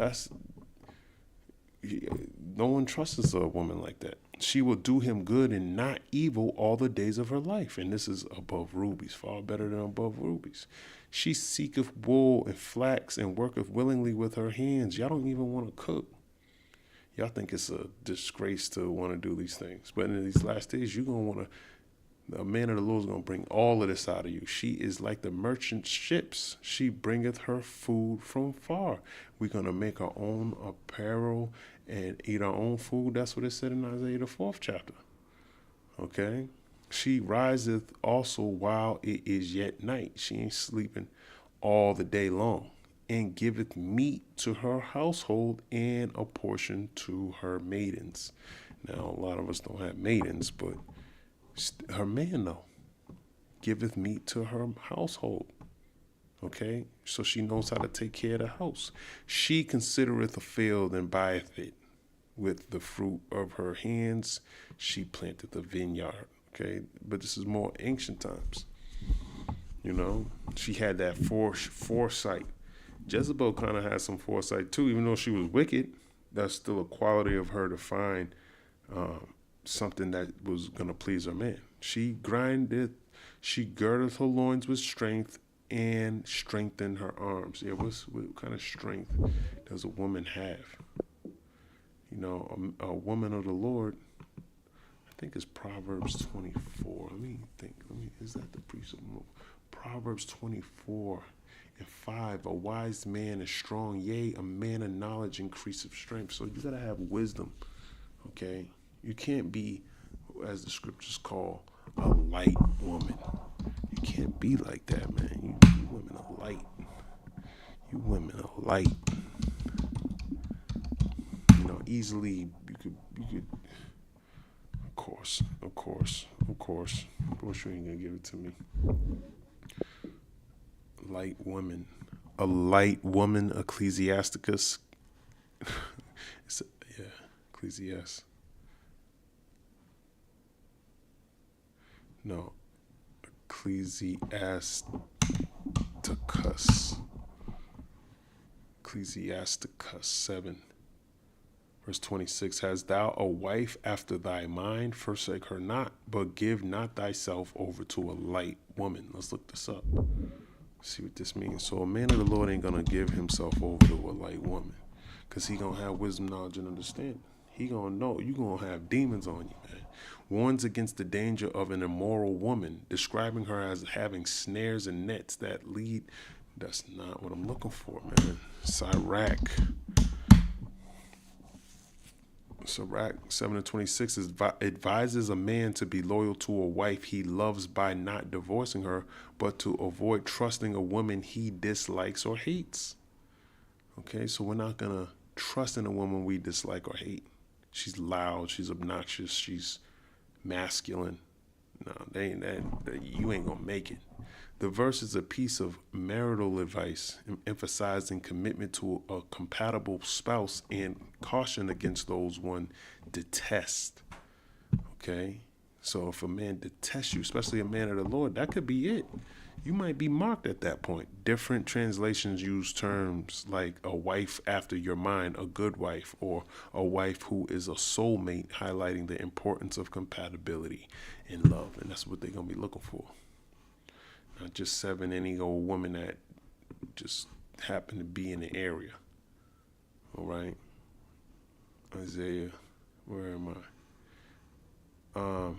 No one trusts a woman like that. She will do him good and not evil all the days of her life. And this is above rubies, far better than above rubies. She seeketh wool and flax and worketh willingly with her hands. Y'all don't even want to cook. Y'all think it's a disgrace to want to do these things. But in these last days, you're going to want to, the man of the Lord is going to bring all of this out of you. She is like the merchant ships. She bringeth her food from far. We're going to make our own apparel and eat our own food. That's what it said in Isaiah, the 4th chapter. Okay? She riseth also while it is yet night. She ain't sleeping all the day long. And giveth meat to her household and a portion to her maidens. Now, a lot of us don't have maidens, but her man, though, giveth meat to her household. Okay? So she knows how to take care of the house. She considereth a field and buyeth it. With the fruit of her hands, she planteth a vineyard. Okay? But this is more ancient times. She had that foresight. Jezebel kind of had some foresight too, even though she was wicked. That's still a quality of her to find something that was going to please her man. She girdeth her loins with strength and strengthened her arms. Yeah, what kind of strength does a woman have? A woman of the Lord, I think it's Proverbs 24. Is that the precept? Proverbs 24. And 5, a wise man is strong, yea, a man of knowledge increaseth strength. So you got to have wisdom, okay? You can't be, as the scriptures call, a light woman. You can't be like that, man. You women are light. You women are light. Easily, you could, of course. Of course, you ain't going to give it to me. Light woman, a light woman, Ecclesiasticus. Ecclesiastes. No, Ecclesiasticus. Ecclesiasticus 7, verse 26. Hast thou a wife after thy mind? Forsake her not, but give not thyself over to a light woman. Let's look this up. See what this means. So a man of the Lord ain't going to give himself over to a light woman, because he going to have wisdom, knowledge, and understanding. He going to know you going to have demons on you, man. Warns against the danger of an immoral woman, describing her as having snares and nets that lead That's not what I'm looking for, man. Sirach 7:26 advises a man to be loyal to a wife he loves by not divorcing her, but to avoid trusting a woman he dislikes or hates. Okay, so we're not gonna trust in a woman we dislike or hate. She's loud, she's obnoxious, she's masculine. No, you ain't gonna make it. The verse is a piece of marital advice, emphasizing commitment to a compatible spouse and caution against those one detests. Okay? So if a man detests you, especially a man of the Lord, that could be it. You might be marked at that point. Different translations use terms like a wife after your mind, a good wife, or a wife who is a soulmate, highlighting the importance of compatibility and love. And that's what they're going to be looking for. Not just any old woman that just happened to be in the area. All right. Isaiah, where am I?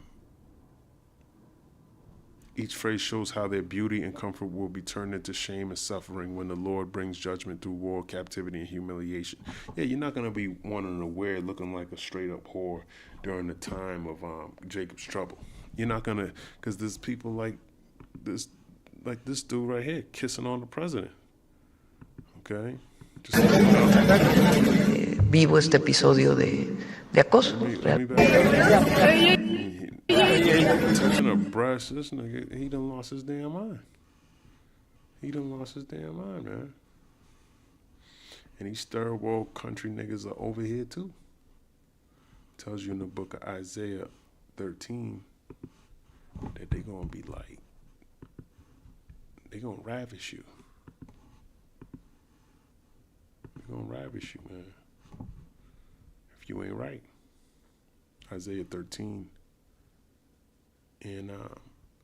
Each phrase shows how their beauty and comfort will be turned into shame and suffering when the Lord brings judgment through war, captivity, and humiliation. Yeah, you're not going to be wanting to wear looking like a straight up whore during the time of Jacob's trouble. You're not going to, because there's people like this dude right here kissing on the president. Okay? Just Vivo este episodio de acoso. touching her breast, this nigga, he done lost his damn mind. He done lost his damn mind, man. And these third world country niggas are over here too. Tells you in the book of Isaiah 13 that they gonna be like, they gonna ravish you. They gonna ravish you, man. If you ain't right. Isaiah 13. And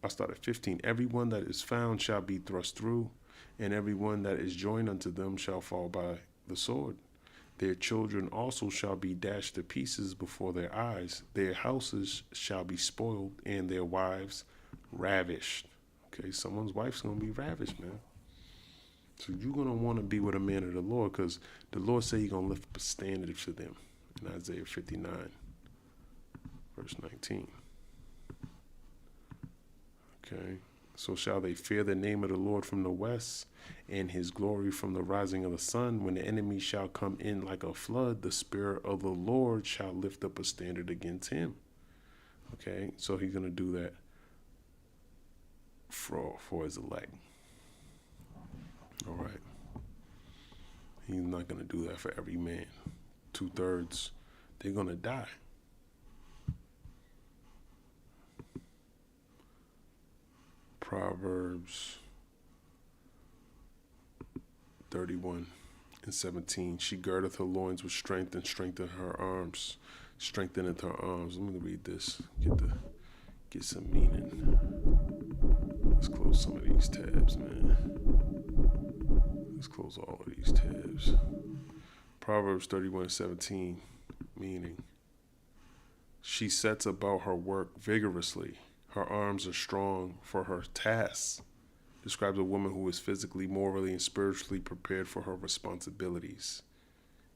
I'll start at 15. Everyone that is found shall be thrust through, and everyone that is joined unto them shall fall by the sword. Their children also shall be dashed to pieces before their eyes. Their houses shall be spoiled, and their wives ravished. Okay, someone's wife's going to be ravished, man. So you're going to want to be with a man of the Lord, because the Lord said he's going to lift up a standard for them in Isaiah 59, verse 19. Okay, so shall they fear the name of the Lord from the west, and his glory from the rising of the sun. When the enemy shall come in like a flood, the Spirit of the Lord shall lift up a standard against him. Okay, so he's going to do that for his elect. All right. He's not going to do that for every man. 2/3, they're going to die. Proverbs 31:17. She girdeth her loins with strength and strengtheneth her arms. Strengtheneth her arms. Let me read this. Get some meaning. Let's close some of these tabs, man. Let's close all of these tabs. Proverbs 31:17, meaning she sets about her work vigorously. Her arms are strong for her tasks. Describes a woman who is physically, morally, and spiritually prepared for her responsibilities.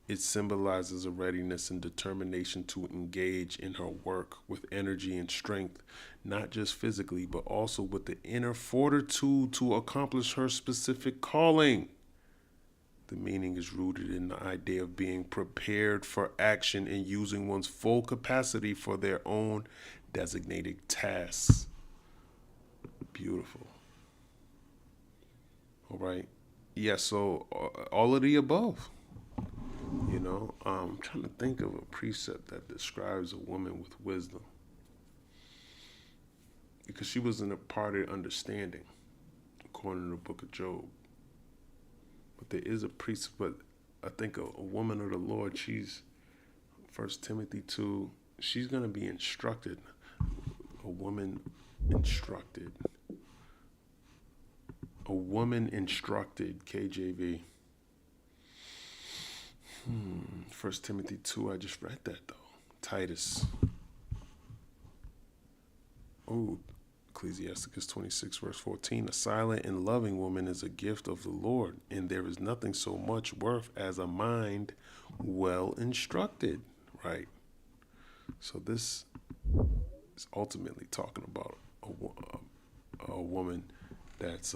It symbolizes a readiness and determination to engage in her work with energy and strength, not just physically, but also with the inner fortitude to accomplish her specific calling. The meaning is rooted in the idea of being prepared for action and using one's full capacity for their own designated tasks. Beautiful. All right. Yeah, so all of the above. You know, I'm trying to think of a precept that describes a woman with wisdom. Because she was in a parted understanding, according to the book of Job. But there is a precept, but I think a woman of the Lord, she's, 1 Timothy 2, she's going to be instructed. A woman instructed. A woman instructed, KJV. 1 Timothy 2, I just read that though. Titus. Oh, Ecclesiasticus 26, verse 14. A silent and loving woman is a gift of the Lord, and there is nothing so much worth as a mind well instructed. Right? So this is ultimately talking about a woman that's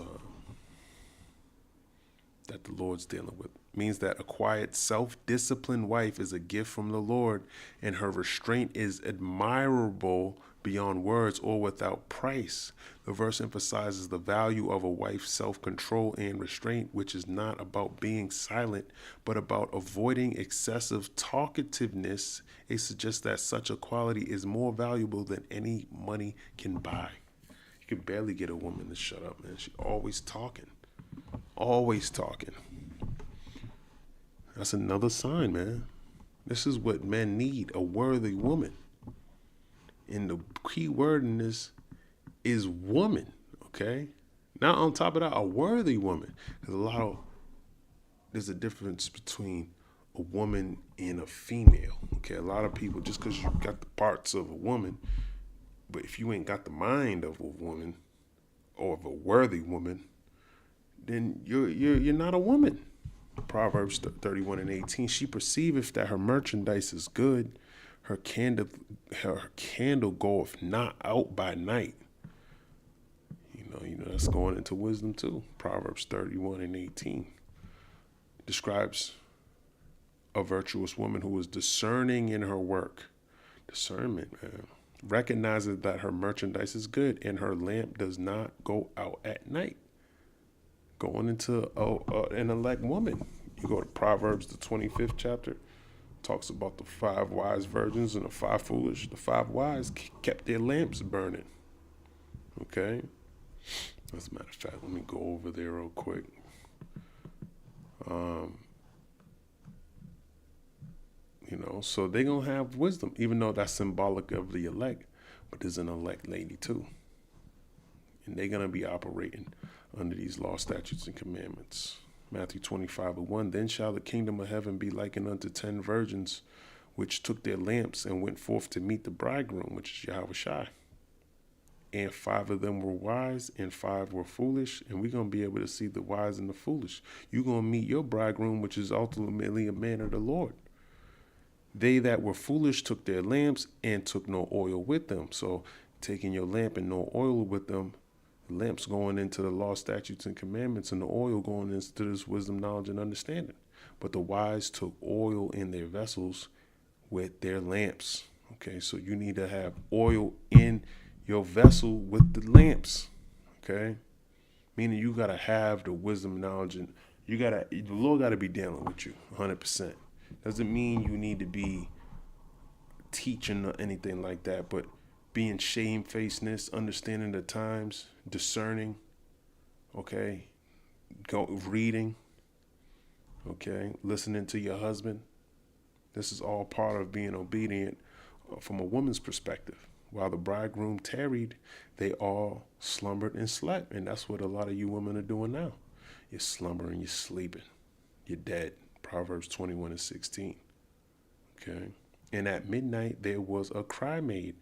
that the Lord's dealing with. Means that a quiet, self-disciplined wife is a gift from the Lord, and her restraint is admirable beyond words or without price. The verse emphasizes the value of a wife's self-control and restraint, which is not about being silent, but about avoiding excessive talkativeness. It suggests that such a quality is more valuable than any money can buy. You can barely get a woman to shut up, man. She's always talking. Always talking. That's another sign, man. This is what men need, a worthy woman. And the key word in this is woman, okay? Now on top of that, a worthy woman. Because there's a difference between a woman and a female, okay? A lot of people, just because you got the parts of a woman, but if you ain't got the mind of a woman or of a worthy woman, then you're not a woman. Proverbs 31:18. She perceiveth that her merchandise is good. Her candle goeth not out by night. You know that's going into wisdom too. Proverbs 31:18 describes a virtuous woman who is discerning in her work. Discernment, man. Recognizes that her merchandise is good and her lamp does not go out at night. Going into an elect woman. You go to Proverbs, the 25th chapter, talks about the 5 wise virgins and the 5 foolish. The 5 wise kept their lamps burning. Okay? As a matter of fact, let me go over there real quick. So they're going to have wisdom, even though that's symbolic of the elect, but there's an elect lady too. And they're going to be operating under these law, statutes, and commandments. Matthew 25:1. Then shall the kingdom of heaven be likened unto 10 virgins, which took their lamps and went forth to meet the bridegroom, which is Yahushua. And 5 of them were wise, and 5 were foolish. And we're going to be able to see the wise and the foolish. You're going to meet your bridegroom, which is ultimately a man of the Lord. They that were foolish took their lamps and took no oil with them. So taking your lamp and no oil with them, lamps going into the law, statutes, and commandments, and the oil going into this wisdom, knowledge, and understanding. But the wise took oil in their vessels with their lamps. Okay, so you need to have oil in your vessel with the lamps. Okay, meaning you gotta have the wisdom, knowledge, and the Lord gotta be dealing with you 100%. Doesn't mean you need to be teaching or anything like that, but being shamefacedness, understanding the times, discerning, okay, reading, okay, listening to your husband. This is all part of being obedient from a woman's perspective. While the bridegroom tarried, they all slumbered and slept. And that's what a lot of you women are doing now. You're slumbering, you're sleeping, you're dead. Proverbs 21:16. Okay. And at midnight there was a cry made.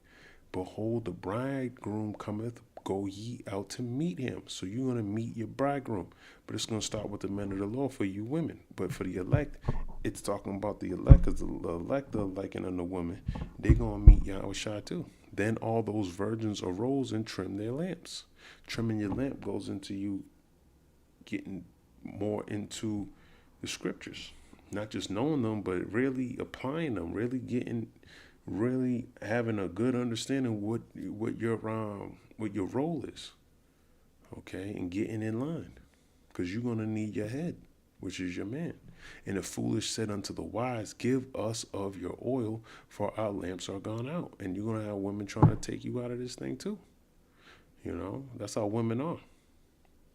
Behold, the bridegroom cometh, go ye out to meet him. So you're going to meet your bridegroom. But it's going to start with the men of the law for you women. But for the elect, it's talking about the elect, because the elect are likened unto women. They're going to meet Yahushua too. Then all those virgins arose and trimmed their lamps. Trimming your lamp goes into you getting more into the scriptures. Not just knowing them, but really applying them, really having a good understanding what your role is, okay, and getting in line, because you're gonna need your head, which is your man. And the foolish said unto the wise, give us of your oil, for our lamps are gone out. And you're gonna have women trying to take you out of this thing too. That's how women are.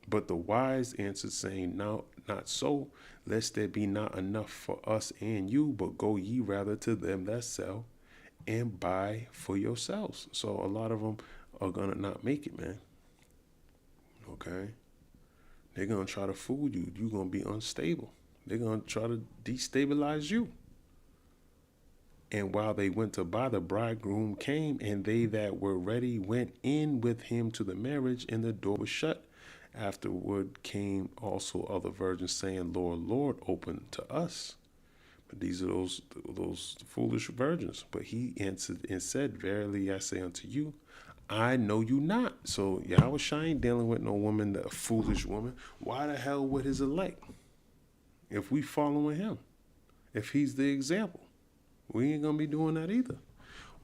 But the wise answered, saying, no, not so, lest there be not enough for us and you, but go ye rather to them that sell and buy for yourselves. So a lot of them are going to not make it, man. Okay? They're going to try to fool you. You're going to be unstable. They're going to try to destabilize you. And while they went to buy, the bridegroom came, and they that were ready went in with him to the marriage, and the door was shut. Afterward came also other virgins, saying, Lord, Lord, open to us. But these are those foolish virgins. But he answered and said, Verily I say unto you, I know you not. So Yahweh Shai ain't dealing with no woman, a foolish woman. Why the hell would his elect? If we following him, if he's the example, we ain't gonna be doing that either.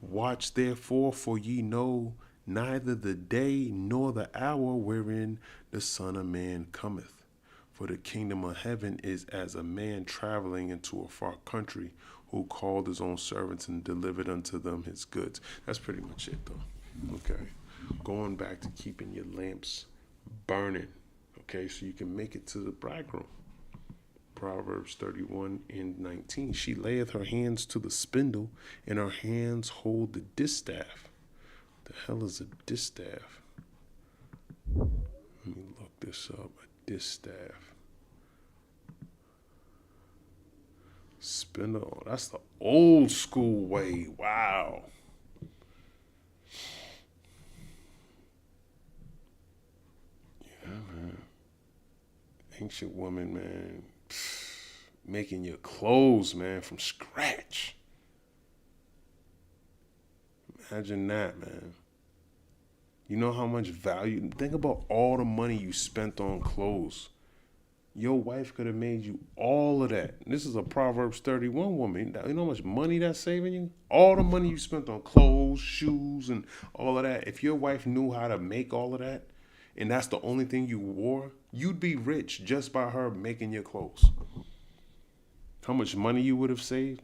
Watch therefore, for ye know neither the day nor the hour wherein the Son of Man cometh. For the kingdom of heaven is as a man traveling into a far country, who called his own servants and delivered unto them his goods. That's pretty much it, though. Okay. Going back to keeping your lamps burning. Okay, so you can make it to the bridegroom. Proverbs 31:19. She layeth her hands to the spindle, and her hands hold the distaff. The hell is a distaff? Let me look this up. A distaff. Spindle. That's the old school way. Wow. Yeah, man. Ancient woman, man. Making your clothes, man, from scratch. Imagine that, man. You know how much value? Think about all the money you spent on clothes. Your wife could have made you all of that. This is a Proverbs 31 woman. You know how much money that's saving you? All the money you spent on clothes, shoes, and all of that. If your wife knew how to make all of that, and that's the only thing you wore, you'd be rich just by her making your clothes. How much money you would have saved?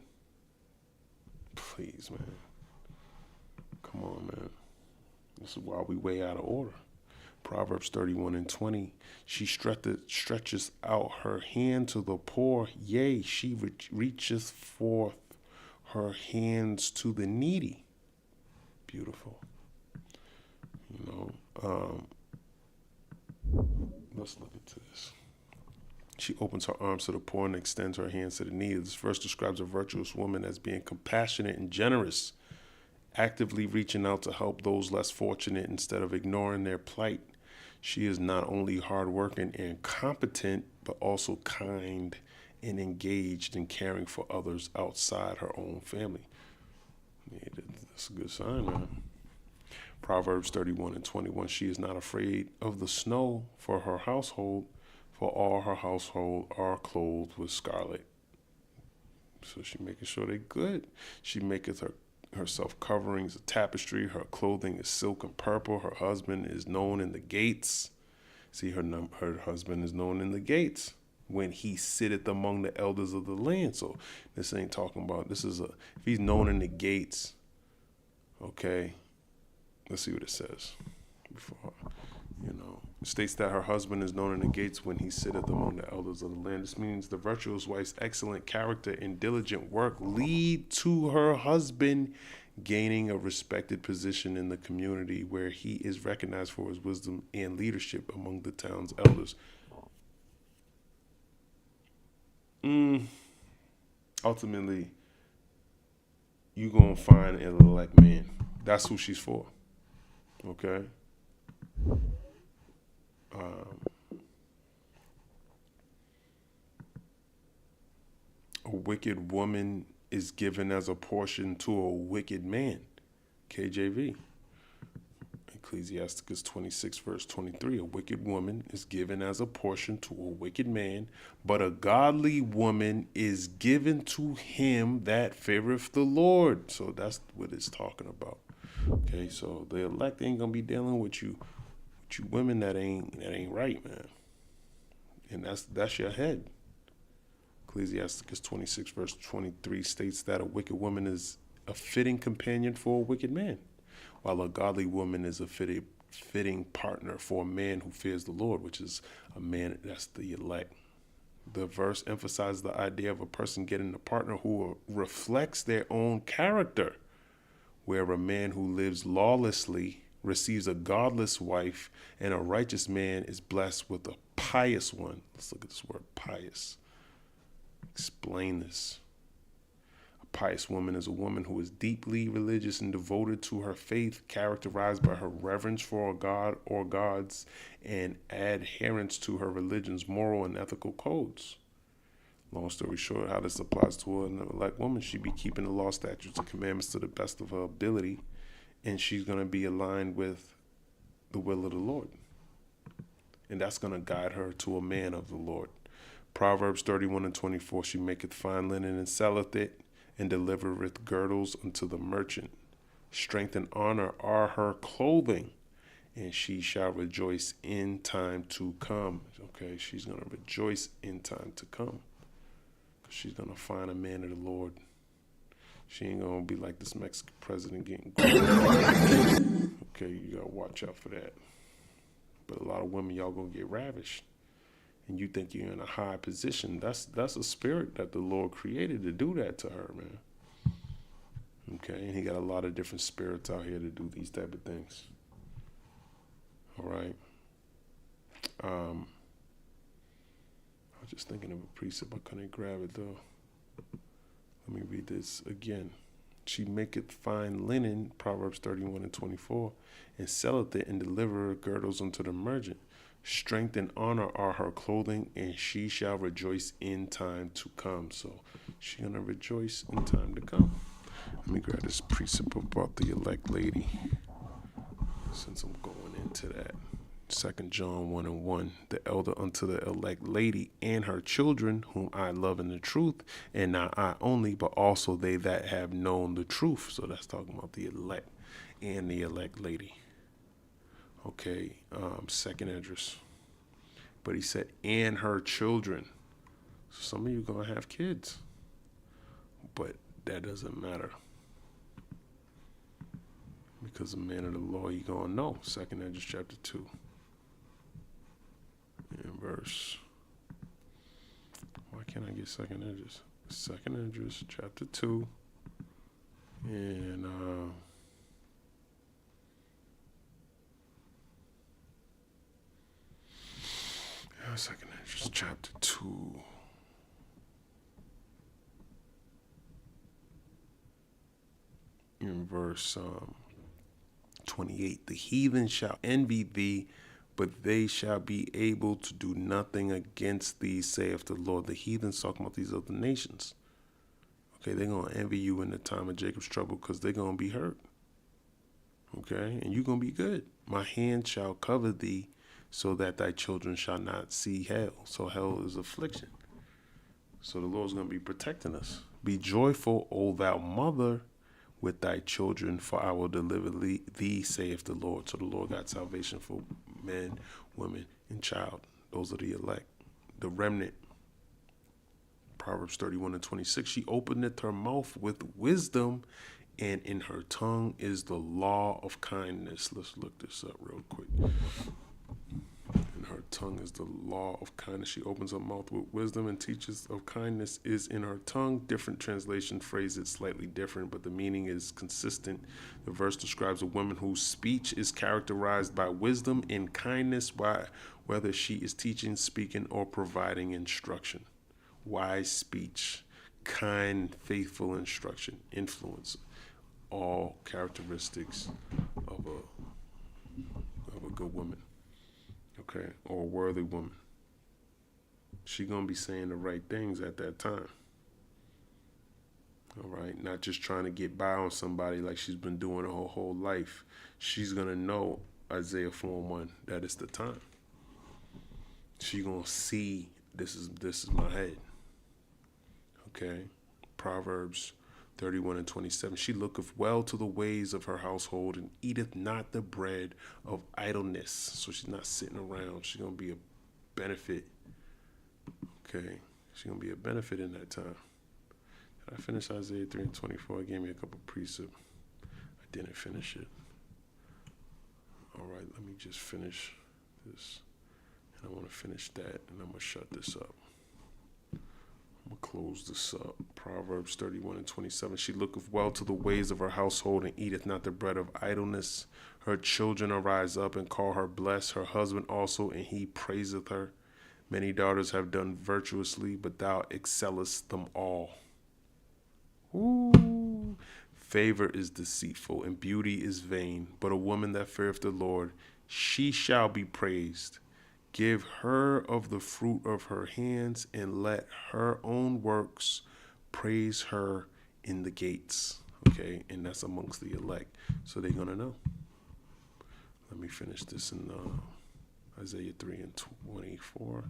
Please, man. Come on, man. This is why we way out of order. Proverbs 31:20. She stretches out her hand to the poor. Yea, she reacheth forth her hands to the needy. Beautiful. You know, let's look into this. She opens her arms to the poor and extends her hands to the needy. This verse describes a virtuous woman as being compassionate and generous, actively reaching out to help those less fortunate instead of ignoring their plight. She is not only hardworking and competent, but also kind and engaged in caring for others outside her own family. Yeah, that's a good sign, man. Proverbs 31:21. She is not afraid of the snow for her household, for all her household are clothed with scarlet. So she making sure they're good. She maketh herself coverings of tapestry. Her clothing is silk and purple. Her husband is known in the gates. See, her husband is known in the gates when he sitteth among the elders of the land. So this ain't talking about, if he's known in the gates, okay, let's see what it says before, it states that her husband is known in the gates when he sitteth among the elders of the land. This means the virtuous wife's excellent character and diligent work lead to her husband gaining a respected position in the community, where he is recognized for his wisdom and leadership among the town's elders. Ultimately, you gonna find an elect man. That's who she's for. Okay? A wicked woman is given as a portion to a wicked man. KJV. Ecclesiasticus 26:23. A wicked woman is given as a portion to a wicked man, but a godly woman is given to him that feareth the Lord. So that's what it's talking about. Okay, so the elect ain't gonna be dealing with you women that ain't right, man. And that's your head. Ecclesiasticus 26:23 states that a wicked woman is a fitting companion for a wicked man, while a godly woman is a fitting partner for a man who fears the Lord, which is a man that's the elect. The verse emphasizes the idea of a person getting a partner who reflects their own character, where a man who lives lawlessly receives a godless wife, and a righteous man is blessed with a pious one. Let's look at this word pious. Explain this. A Pious woman is a woman who is deeply religious and devoted to her faith, characterized by her reverence for a god or gods and adherence to her religion's moral and ethical codes. Long story short, how this applies to an elect woman, she be keeping the law, statutes, and commandments to the best of her ability, and she's going to be aligned with the will of the Lord. And that's going to guide her to a man of the Lord. Proverbs 31:24, she maketh fine linen and selleth it, and delivereth girdles unto the merchant. Strength and honor are her clothing, and she shall rejoice in time to come. Okay, she's going to rejoice in time to come. Because she's going to find a man of the Lord. She ain't going to be like this Mexican president getting okay, you got to watch out for that. But a lot of women, y'all going to get ravished. And you think you're in a high position. That's a spirit that the Lord created to do that to her, man. Okay, and he got a lot of different spirits out here to do these type of things. All right. I was just thinking of a precept. I couldn't grab it, though. Let me read this again. She maketh fine linen, Proverbs 31:24, and selleth it, and delivereth girdles unto the merchant. Strength and honor are her clothing, and she shall rejoice in time to come. So she's going to rejoice in time to come. Let me grab this precept about the elect lady, since I'm going into that. 2 John 1:1, the elder unto the elect lady and her children, whom I love in the truth, and not I only, but also they that have known the truth. So that's talking about the elect and the elect lady. Okay, second address. But he said, and her children. So some of you going to have kids. But that doesn't matter. Because the man of the law, you going to know. Second address, chapter 2. And verse. Why can't I get second address? Second address, chapter 2. And, second address, chapter 2. In verse 28, the heathen shall envy thee, but they shall be able to do nothing against thee, saith the Lord. The heathen's talking about these other nations. Okay, they're going to envy you in the time of Jacob's trouble because they're going to be hurt. Okay, and you're going to be good. My hand shall cover thee, so that thy children shall not see hell. So hell is affliction. So the Lord's going to be protecting us. Be joyful, O thou mother, with thy children, for I will deliver thee, saith the Lord. So the Lord got salvation for men, women, and child. Those are the elect, the remnant. Proverbs 31:26, she openeth her mouth with wisdom, and in her tongue is the law of kindness. Let's look this up real quick. In her tongue is the law of kindness. She opens her mouth with wisdom, and teaches of kindness is in her tongue. Different translation phrase it slightly different, but the meaning is consistent. The verse describes a woman whose speech is characterized by wisdom and kindness, whether she is teaching, speaking, or providing instruction. Wise speech, kind, faithful instruction, influence, all characteristics of a good woman. Okay, or a worthy woman. She gonna be saying the right things at that time. All right, not just trying to get by on somebody like she's been doing her whole life. She's gonna know Isaiah 4:1 that it's the time. She gonna see this is my head. Okay, Proverbs 31:27. She looketh well to the ways of her household, and eateth not the bread of idleness. So she's not sitting around. She's going to be a benefit. Okay. She's going to be a benefit in that time. Did I finish Isaiah 3:24? It gave me a couple precepts. I didn't finish it. All right. Let me just finish this. And I want to finish that, and I'm going to shut this up. I'm going to close this up. Proverbs 31:27. She looketh well to the ways of her household, and eateth not the bread of idleness. Her children arise up and call her blessed, her husband also, and he praiseth her. Many daughters have done virtuously, but thou excellest them all. Ooh. Favor is deceitful and beauty is vain, but a woman that feareth the Lord, she shall be praised. Give her of the fruit of her hands, and let her own works praise her in the gates. Okay, and that's amongst the elect, so they're gonna know. Let me finish this in Isaiah 3:24.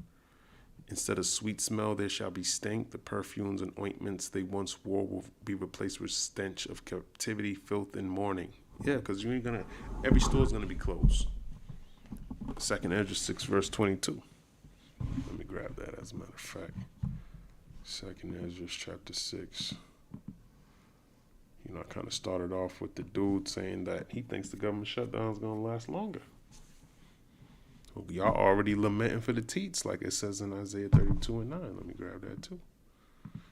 Instead of sweet smell, there shall be stank. The perfumes and ointments they once wore will be replaced with stench of captivity, filth, and mourning. Yeah, because you ain't gonna. Every store's gonna be closed. 2nd Ezra 6 verse 22. Let me grab that as a matter of fact. 2nd Ezra chapter 6. You know, I kind of started off with the dude saying that he thinks the government shutdown is gonna last longer. Y'all already lamenting for the teats, like it says in Isaiah 32:9. Let me grab that too.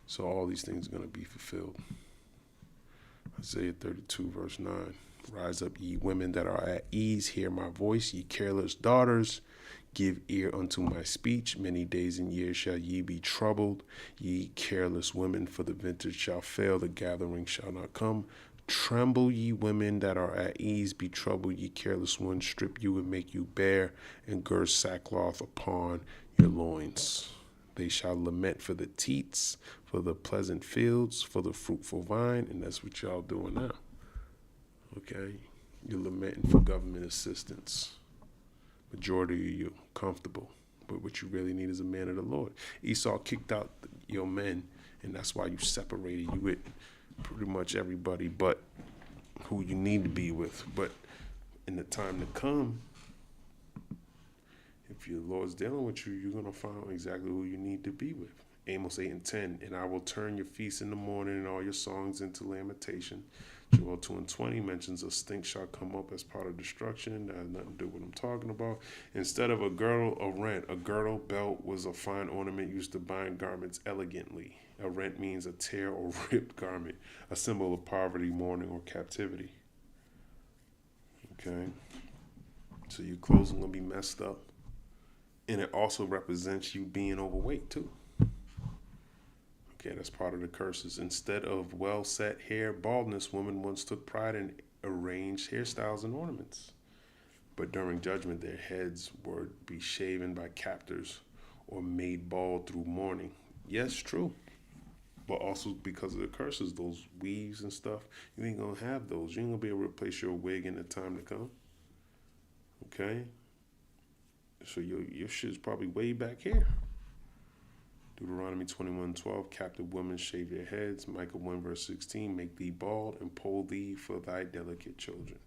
So all these things are going to be fulfilled. Isaiah 32 verse 9. Rise up, ye women that are at ease, hear my voice, ye careless daughters, give ear unto my speech. Many days and years shall ye be troubled, ye careless women, for the vintage shall fail, the gathering shall not come. Tremble, ye women that are at ease, be troubled, ye careless ones, strip you and make you bare, and gird sackcloth upon your loins. They shall lament for the teats, for the pleasant fields, for the fruitful vine, and that's what y'all doing now. Okay? You're lamenting for government assistance. Majority of you comfortable, but what you really need is a man of the Lord. Esau kicked out your men, and that's why you separated. You with pretty much everybody but who you need to be with. But in the time to come, if your Lord's dealing with you, you're going to find exactly who you need to be with. Amos 8:10, and I will turn your feasts in the morning and all your songs into lamentation. Joel 2:20 mentions a stink shall come up as part of destruction. That has nothing to do with what I'm talking about. Instead of a girdle, a rent. A girdle belt was a fine ornament used to bind garments elegantly. A rent means a tear or ripped garment, a symbol of poverty, mourning, or captivity. Okay? So your clothes are going to be messed up. And it also represents you being overweight too. Okay, that's part of the curses. Instead of well-set hair, baldness, women once took pride in arranged hairstyles and ornaments. But during judgment, their heads would be shaven by captors or made bald through mourning. Yes, true. But also because of the curses, those weaves and stuff, you ain't going to have those. You ain't going to be able to replace your wig in the time to come. Okay? So your shit's probably way back here. Deuteronomy 21:12, captive women shave their heads. Micah 1 verse 16, make thee bald and poll thee for thy delicate children.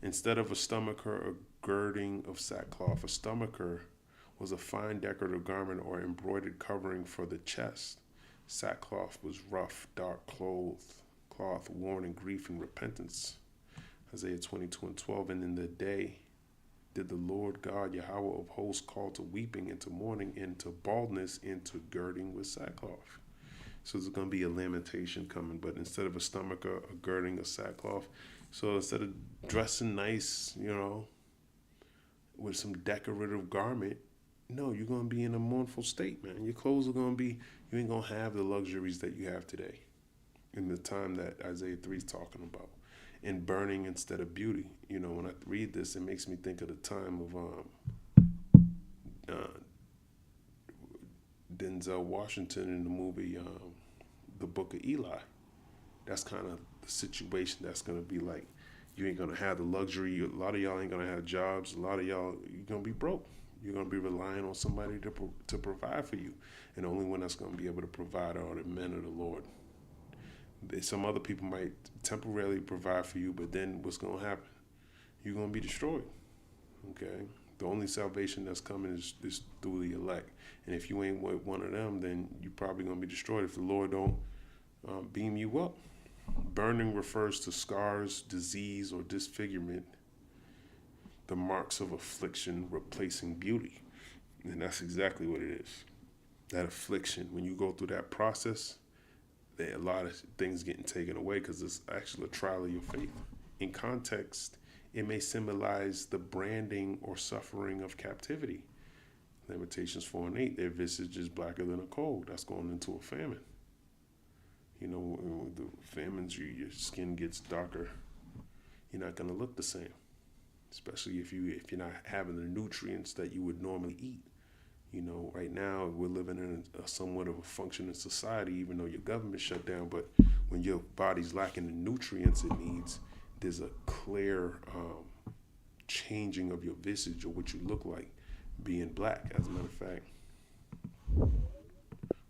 Instead of a stomacher, a girding of sackcloth. A stomacher was a fine decorative garment or embroidered covering for the chest. Sackcloth was rough, dark cloth worn in grief and repentance. Isaiah 22:12, and in the day did the Lord God Yahweh of hosts call to weeping and to mourning and to baldness and to girding with sackcloth. So there's going to be a lamentation coming, but instead of a stomacher, a girding of sackcloth. So instead of dressing nice, with some decorative garment, no, you're going to be in a mournful state, man. Your clothes are going to be, you ain't going to have the luxuries that you have today in the time that Isaiah 3 is talking about. And burning instead of beauty. When I read this, it makes me think of the time of Denzel Washington in the movie The Book of Eli. That's kind of the situation that's going to be like. You ain't going to have the luxury. A lot of y'all ain't going to have jobs. A lot of y'all, you're going to be broke. You're going to be relying on somebody to provide for you. And the only one that's going to be able to provide are the men of the Lord. Some other people might temporarily provide for you, but then what's going to happen? You're going to be destroyed. Okay? The only salvation that's coming is through the elect. And if you ain't one of them, then you're probably going to be destroyed if the Lord don't beam you up. Burning refers to scars, disease, or disfigurement, the marks of affliction replacing beauty. And that's exactly what it is. That affliction, when you go through that process, a lot of things getting taken away because it's actually a trial of your faith. In context, it may symbolize the branding or suffering of captivity. Lamentations 4:8, their visage is blacker than a coal. That's going into a famine. You know, with the famines, your skin gets darker. You're not gonna look the same, especially if you're not having the nutrients that you would normally eat. You know, right now we're living in a somewhat of a functioning society, even though your government shut down. But when your body's lacking the nutrients it needs, there's a clear changing of your visage or what you look like being black. As a matter of fact,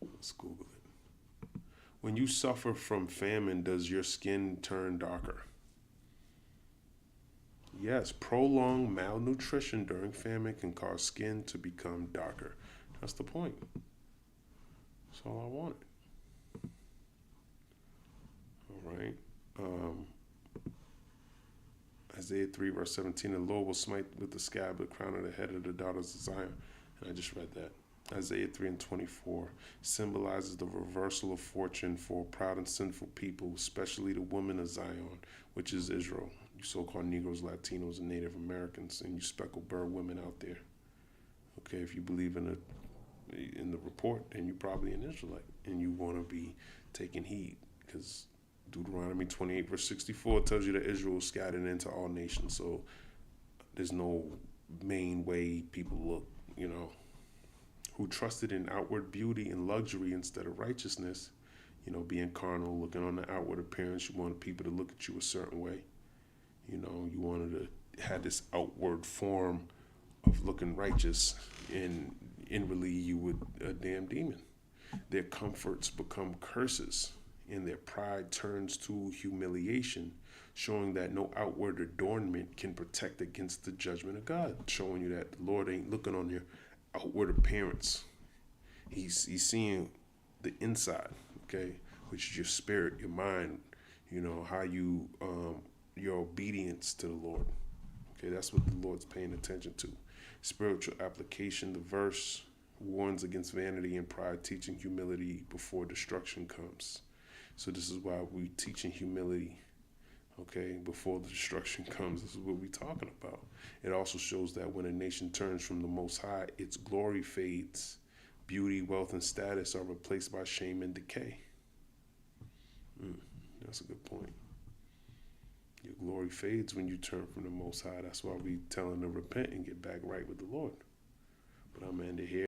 let's Google it. When you suffer from famine, does your skin turn darker? Yes, prolonged malnutrition during famine can cause skin to become darker. That's the point. That's all I wanted. All right. Isaiah 3, verse 17, the Lord will smite with the scab the crown of the head of the daughters of Zion. And I just read that. Isaiah 3 and 24 symbolizes the reversal of fortune for a proud and sinful people, especially the women of Zion, which is Israel. You so-called Negroes, Latinos, and Native Americans, and you speckled bird women out there. Okay, if you believe in the report, then you're probably an Israelite, and you want to be taking heed, because Deuteronomy 28, verse 64 tells you that Israel is scattered into all nations. So there's no main way people look, you know, who trusted in outward beauty and luxury instead of righteousness, you know, being carnal, looking on the outward appearance. You wanted people to look at you a certain way. You know, you wanted to have this outward form of looking righteous, and inwardly you were a damn demon. Their comforts become curses, and their pride turns to humiliation, showing that no outward adornment can protect against the judgment of God, showing you that the Lord ain't looking on your outward appearance. He's seeing the inside, okay, which is your spirit, your mind, you know, how you your obedience to the Lord. Okay, that's what the Lord's paying attention to. Spiritual application, the verse warns against vanity and pride, teaching humility before destruction comes. So this is why we're teaching humility, okay, before the destruction comes. This is what we're talking about. It also shows that when a nation turns from the Most High, its glory fades. Beauty, wealth, and status are replaced by shame and decay. That's a good point. Your glory fades when you turn from the Most High. That's why we telling them to repent and get back right with the Lord. But I'm ending here.